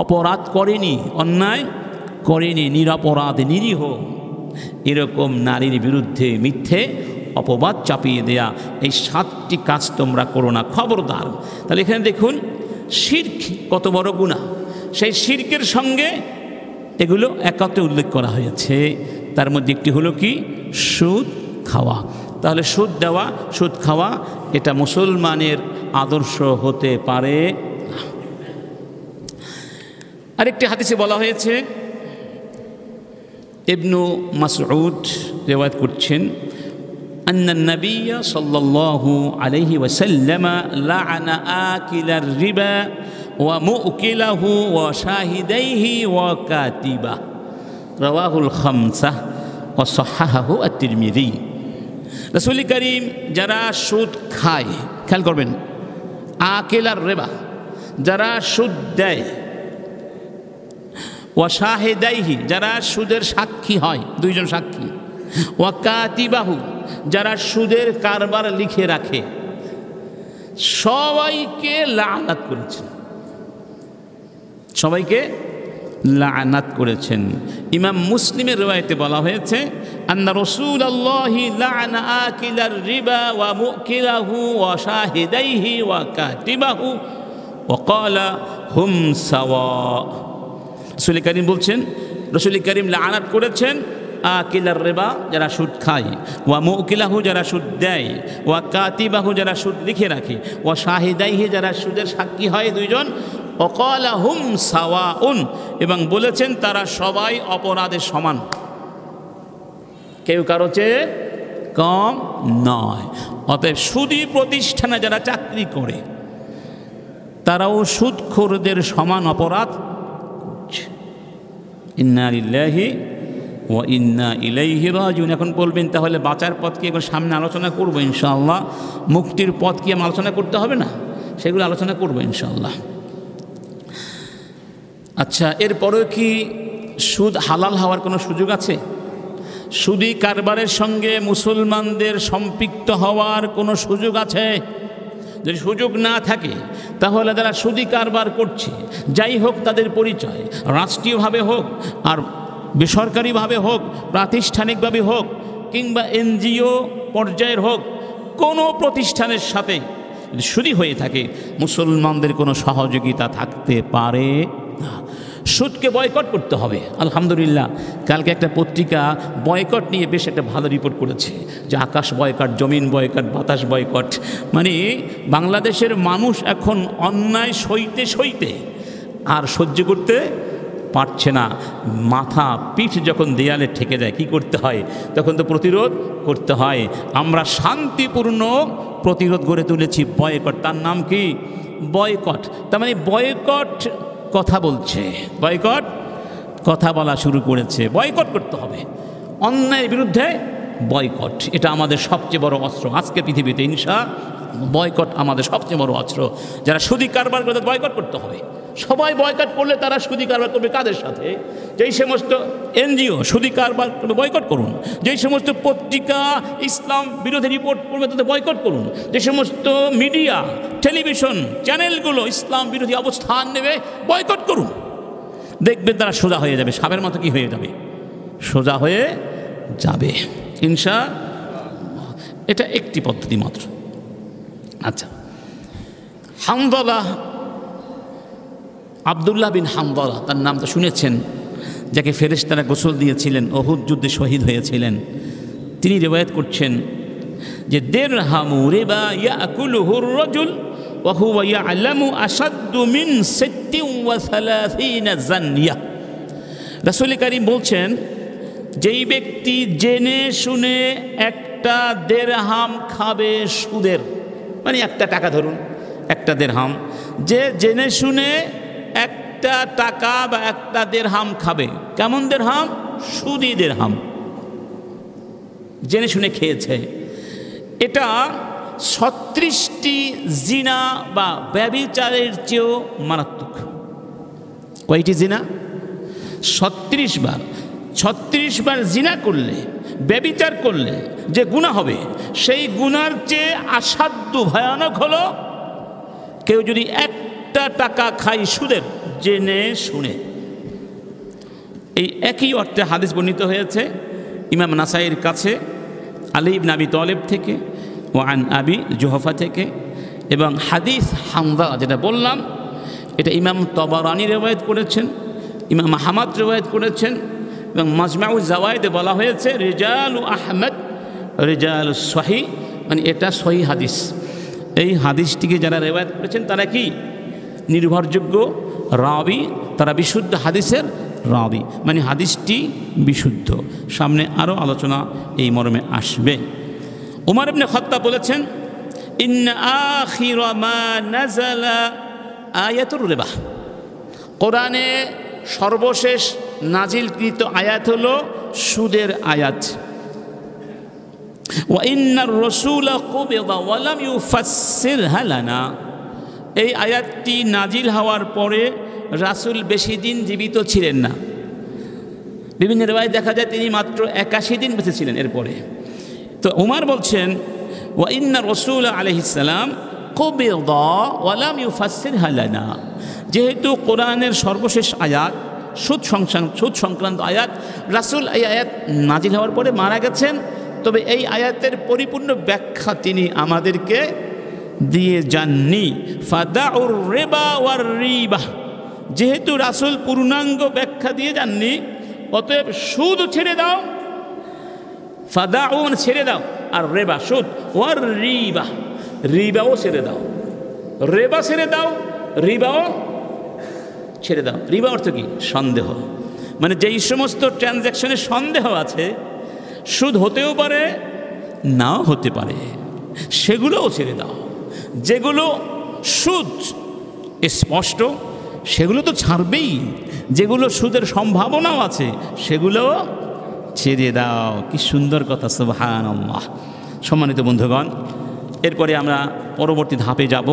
অপরাধ করেনি, অন্যায় করেনি, নিরপরাধ, নিরীহ, এরকম নারীর বিরুদ্ধে মিথ্যে অপবাদ চাপিয়ে দেয়া। এই 7টি কাজ তোমরা করো না, খবরদার। তাহলে এখানে দেখুন শিরক কত বড় গুনাহ, সেই শিরকের সঙ্গে এগুলো একত্রে উল্লেখ করা হয়েছে। তার মধ্যে একটি হলো কি? সুদ খাওয়া। তাহলে সুদ দেওয়া, সুদ খাওয়া এটা মুসলমানের আদর্শ হতে পারে না। আরেকটি হাদিসে বলা হয়েছে, ইবনু মাসউদ রিওয়ায়াত করছেন, আন্না নবিয়্য সাল্লাল্লাহু আলাইহি ওয়াসাল্লাম লাআনা আকিলার রিবা ওয়া মুকিলাহু ওয়া শাহিদাইহি ওয়া কাতিবা, রাওয়াহুল খামসা ওয়া সাহাহাহু আত-তিরমিযি। রাসূল করিম যারা সুদ খায়, খেয়াল করবেন, আকিলার রিবা যারা সুদ দেয়, ওয়া শাহিদাইহি যারা সুদের সাক্ষী হয়, দুইজন সাক্ষী, ওয়া কাতিবাহু যারা সুদের কারবার লিখে রাখে, সবাইকে লাআনাত করেছেন, সবাইকে লাআনাত করেছেন। ইমাম মুসলিমের riwayate বলা হয়েছে, আন্না রাসূলুল্লাহি লাআনা আকিলার রিবা ওয়া মুকিলাহু ওয়া শাহিদাইহি ওয়া কাতিবাহু ওয়া ক্বালা হুম সাওয়া। রাসূল করিম বলছেন, রাসূল করিম লাআনাত করেছেন আকিলার রিবা যারা সুদ খায়, ওয়া মুকিলাহু যারা সুদ দেয়, ওয়া কাতিবাহু যারা সুদ লিখে রাখে, ওয়া শাহিদাইহি যারা সুদের সাক্ষী হয় দুইজন, ওয়াকালা হুম সাওয়াউন এবং বলেছেন তারা সবাই অপরাধে সমান, কেউ কারো চেয়ে কম নয়। অতএব সুদী প্রতিষ্ঠানে যারা চাকরি করে তারাও সুদখোরদের সমান অপরাধ। ইন্না লিল্লাহি ওয়া ইন্না ইলাইহি রাজিউন। এখন বলবেন তাহলে বাঁচার পথ কি এখন সামনে আলোচনা করবো ইনশাআল্লাহ, মুক্তির পথ কি আমি আলোচনা করতে হবে না, সেগুলো আলোচনা করবো ইনশাআল্লাহ। আচ্ছা, এরপরেও কি সুদ হালাল হওয়ার কোনো সুযোগ আছে? সুদী কারবারের সঙ্গে মুসলমানদের সম্পৃক্ত হওয়ার কোনো সুযোগ আছে? যদি সুযোগ না থাকে তাহলে যারা সুদী কারবার করছে, যাই হোক তাদের পরিচয়, রাষ্ট্রীয়ভাবে হোক আর বেসরকারিভাবে হোক, প্রাতিষ্ঠানিকভাবে হোক কিংবা এনজিও পর্যায়ের হোক, কোনো প্রতিষ্ঠানের সাথে যদি সুদী হয়ে থাকে মুসলমানদের কোনো সহযোগিতা থাকতে পারে না। সুদকে বয়কট করতে হবে। আলহামদুলিল্লাহ, কালকে একটা পত্রিকা বয়কট নিয়ে বেশ একটা ভালো রিপোর্ট করেছে, যে আকাশ বয়কট, জমিন বয়কট, বাতাস বয়কট। মানে বাংলাদেশের মানুষ এখন অন্যায় সইতে সইতে আর সহ্য করতে পারছে না। মাথা পিঠ যখন দেয়ালে ঠেকে যায় কি করতে হয়? তখন তো প্রতিরোধ করতে হয়। আমরা শান্তিপূর্ণ প্রতিরোধ গড়ে তুলেছি, বয়কট। তার নাম কি? বয়কট। তার মানে বয়কট কথা বলছে, বয়কট কথা বলা শুরু করেছে। বয়কট করতে হবে, অন্যায়ের বিরুদ্ধে বয়কট, এটা আমাদের সবচেয়ে বড় অস্ত্র আজকে পৃথিবীতে। বয়কট আমাদের সবচেয়ে বড় অস্ত্র। যারা সুদী কারবার করে বয়কট করতে হবে। সবাই বয়কট করলে তারা সুদী কারবার করবে কাদের সাথে? যেই সমস্ত এনজিও সুদী কারবার করবে বয়কট করুন, যেই সমস্ত পত্রিকা ইসলাম বিরোধী রিপোর্ট করবে তাদের বয়কট করুন, যে সমস্ত মিডিয়া টেলিভিশন চ্যানেলগুলো ইসলাম বিরোধী অবস্থান নেবে বয়কট করুন। দেখবেন তারা সোজা হয়ে যাবে, সাপের মতো কি হয়ে যাবে? সোজা হয়ে যাবে ইনশাআল্লাহ। এটা একটি পদ্ধতি মাত্র। আচ্ছা, হানজালা, আব্দুল্লাহ বিন হানজালা, তার নাম তো শুনেছেন, যাকে ফেরেশতারা গোসল দিয়েছিলেন, উহুদ যুদ্ধে শহীদ হয়েছিলেন। তিনি রিওয়ায়াত করছেন যে দিরহামু রিবা ইয়াকুলুহুর রাজুল ওয়া হুয়া ইয়ালামু আশাদ্দু মিন 36 জানিয়া। রাসূল করিম বলছেন, যেই ব্যক্তি জেনে শুনে একটা দিরহাম খাবে সুদের, মানে একটা টাকা ধরুন একটা দিরহাম, যে জেনে শুনে একটা টাকা বা একটা দিরহাম খাবে, কেমন দিরহাম? সুদী দিরহাম, জেনে শুনে খেয়েছে। এটা 36টি জিনা বা ব্যভিচারের চেয়েও মারাত্মক। কয়টি জিনা? 36 বার। 36 বার জিনা করলে, ব্যভিচার করলে যে গুনাহ হবে, সেই গুনার চেয়ে আসাধ্য ভয়ানক হলো কেউ যদি একটা টাকা খায় সুদের, জেনে শুনে। এই একই অর্থে হাদিস বর্ণিত হয়েছে ইমাম নাসাইর কাছে আলী ইবনে আবি তালিব থেকে, ওয়ান আবি জুহফা থেকে, এবং হাদিস হানজালা যেটা বললাম এটা ইমাম তবারানি রিওয়ায়াত করেছেন, ইমাম আহমদ রিওয়ায়াত করেছেন, এবং মাজমাউ জাওয়ায়েদে বলা হয়েছে রিজালু আহমদ রিজালুস সহিহ, মানে এটা সহিহ হাদিস। এই হাদিসটিকে যারা রেওয়ায়াত করেছেন তারা কি নির্ভরযোগ্য রাবি, তারা বিশুদ্ধ হাদিসের রাবি, মানে হাদিসটি বিশুদ্ধ। সামনে আরও আলোচনা এই মর্মে আসবে। উমর ইবনে খাত্তাব বলেছেন, ইন্না আখির মা নাযালা আয়াতুর রিবা, কোরআনে সর্বশেষ নাজিলকৃত আয়াত হলো সুদের আয়াত। ওয়া ইন্নার রাসূলা কুবিদা ওয়া লাম ইউফাসসিরহা লানা, এই আয়াতটি নাজিল হওয়ার পরে রাসূল বেশি দিন জীবিত ছিলেন না। বিভিন্ন রিওয়ায়াতে দেখা যায় তিনি মাত্র 81 দিন বেঁচে ছিলেন এরপরে। তো উমর বলছেন, ওয়া ইন্নার রাসূল আলাইহিস সালাম কুবিদা ওয়া লাম ইউফাসসিরহা লানা, যেহেতু কোরআনের সর্বশেষ আয়াত সুদ সংক্রান্ত আয়াত, রাসূল এই আয়াত নাজিল হওয়ার পরে মারা গেছেন, তবে এই আয়াতের পরিপূর্ণ ব্যাখ্যা তিনি আমাদেরকে দিয়ে যাননি। ফাদাউর রিবা ওয়ার রিবা, যেহেতু রাসূল পূর্ণাঙ্গ ব্যাখ্যা দিয়ে যাননি, অতএব সুদ ছেড়ে দাও, ফাদাউ মানে ছেড়ে দাও, আর রেবা সুদ, ওয়ার রিবা রিবাও ছেড়ে দাও, রেবা ছেড়ে দাও, রিবাও ছেড়ে দাও। রিবা অর্থ কি? সন্দেহ, মানে যেই সমস্ত ট্রানজ্যাকশনে সন্দেহ আছে, সুদ হতেও পারে নাও হতে পারে, সেগুলোও ছেড়ে দাও। যেগুলো সুদ স্পষ্ট সেগুলো তো ছাড়বেই, যেগুলো সুদের সম্ভাবনাও আছে সেগুলোও ছেড়ে দাও। কি সুন্দর কথা, সুবহানাল্লাহ। সম্মানিত বন্ধুগণ, এরপরে আমরা পরবর্তী ধাপে যাব,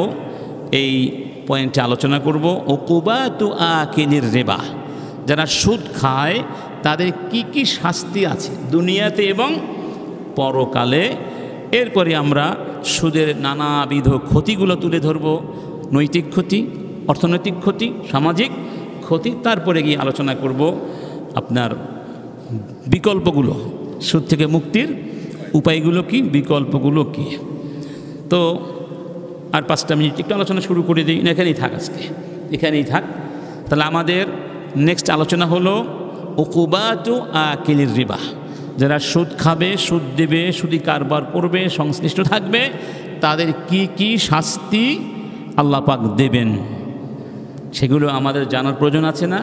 এই পয়েন্টে আলোচনা করব উকুবাতু আকিলির রিবা, যারা সুদ খায় তাদের কি কি শাস্তি আছে দুনিয়াতে এবং পরকালে। এরপরে আমরা সুদের নানাবিধ ক্ষতিগুলো তুলে ধরব, নৈতিক ক্ষতি, অর্থনৈতিক ক্ষতি, সামাজিক ক্ষতি। তারপরে গিয়ে আলোচনা করব আপনার বিকল্পগুলো, সুদ থেকে মুক্তির উপায়গুলো কি, বিকল্পগুলো কি। তো আর 5টা মিনিট একটু আলোচনা শুরু করে দিই না, এখানেই থাক, আজকে এখানেই থাক। তাহলে আমাদের নেক্সট আলোচনা হলো উকুবাতু আকিলির রিবা, যারা সুদ খাবে, সুদ দেবে, সুদি কারবার করবে, সংশ্লিষ্ট থাকবে, তাদের কি কি শাস্তি আল্লাহ পাক দেবেন সেগুলো আমাদের জানার প্রয়োজন আছে না?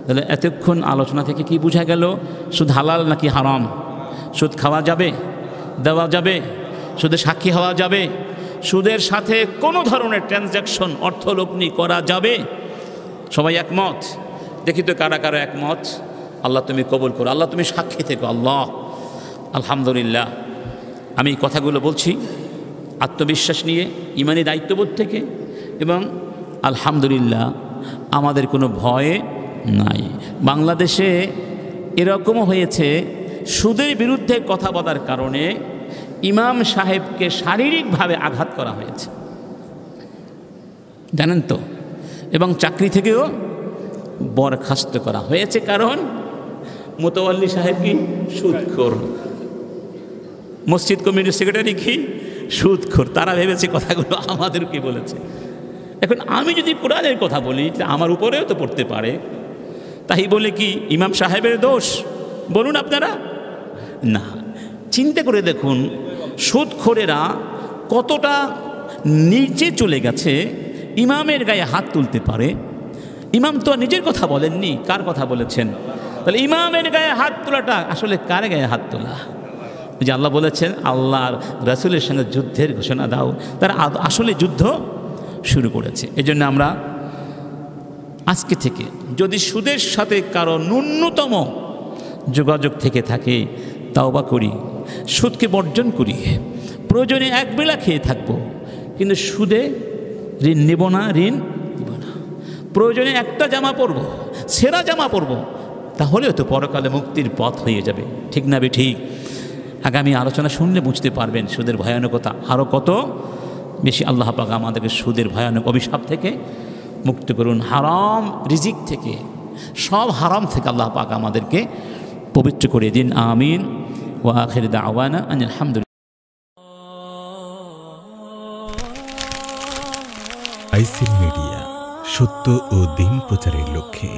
তাহলে এতক্ষণ আলোচনা থেকে কি বোঝা গেল? সুদ হালাল নাকি হারাম? সুদ খাওয়া যাবে, দেওয়া যাবে, সুদের সাক্ষী হওয়া যাবে, সুদের সাথে কোনো ধরনের ট্রানজ্যাকশন অর্থলগ্নি করা যাবে? সবাই একমত? দেখি তো কারা কারা একমত। আল্লাহ তুমি কবুল করো, আল্লাহ তুমি সাক্ষী থেকো। আল্লাহ, আলহামদুলিল্লাহ। আমি কথাগুলো বলছি আত্মবিশ্বাস নিয়ে, ইমানি দায়িত্ববোধ থেকে, এবং আলহামদুলিল্লাহ আমাদের কোনো ভয় নাই। বাংলাদেশে এরকমও হয়েছে, সুদের বিরুদ্ধে কথা বলার কারণে ইমাম সাহেবকে শারীরিকভাবে আঘাত করা হয়েছে, জানেন তো, এবং চাকরি থেকেও বরখাস্ত করা হয়েছে। কারণ মোতাওয়াল্লি সাহেব কি সুদখোর, মসজিদ কমিটির সেক্রেটারি কি সুদখোর। তারা ভেবেছে কথাগুলো আমাদেরকে বলেছে। এখন আমি যদি কোরআনের কথা বলি, আমার উপরেও তো পড়তে পারে, তাই বলে কি ইমাম সাহেবের দোষ? বলুন আপনারা। না, চিন্তা করে দেখুন সুদখোরেরা কতটা নিচে চলে গেছে, ইমামের গায়ে হাত তুলতে পারে। ইমাম তো নিজের কথা বলেননি, কার কথা বলেছেন? তাহলে ইমামের গায়ে হাত তোলাটা আসলে কার গায়ে হাত তোলা? যে আল্লাহ বলেছেন আল্লাহর রাসূলের সঙ্গে যুদ্ধের ঘোষণা দাও, তারা আসলে যুদ্ধ শুরু করেছে। এজন্য আমরা আজকে থেকে যদি সুদের সাথে কারো ন্যূনতম যোগাযোগ থেকে থাকে, তাওবা করি, সুদকে বর্জন করি, প্রয়োজনে একবেলা খেয়ে থাকবো, কিন্তু সুদে ঋণ নেব না, ঋণ নেব না। প্রয়োজনে একটা জামা পরবো, সেরা জামা পরবো, তাহলেও তো পরকালে মুক্তির পথ হয়ে যাবে। ঠিক না বে ঠিক? আগামী আলোচনা শুনলে বুঝতে পারবেন সুদের ভয়ানকতা আরও কত বেশি। আল্লাহ পাক আমাদেরকে সুদের ভয়ানক অভিশাপ থেকে মুক্ত করুন, হারাম রিজিক থেকে, সব হারাম থেকে আল্লাহ পাক আমাদেরকে পবিত্র করে দিন। আমিন। ওয়া আখির দাওয়ানা আনিল হামদুলিল্লাহ। আইসিল মিডিয়া, সত্য ও দিন প্রচারের লক্ষ্যে।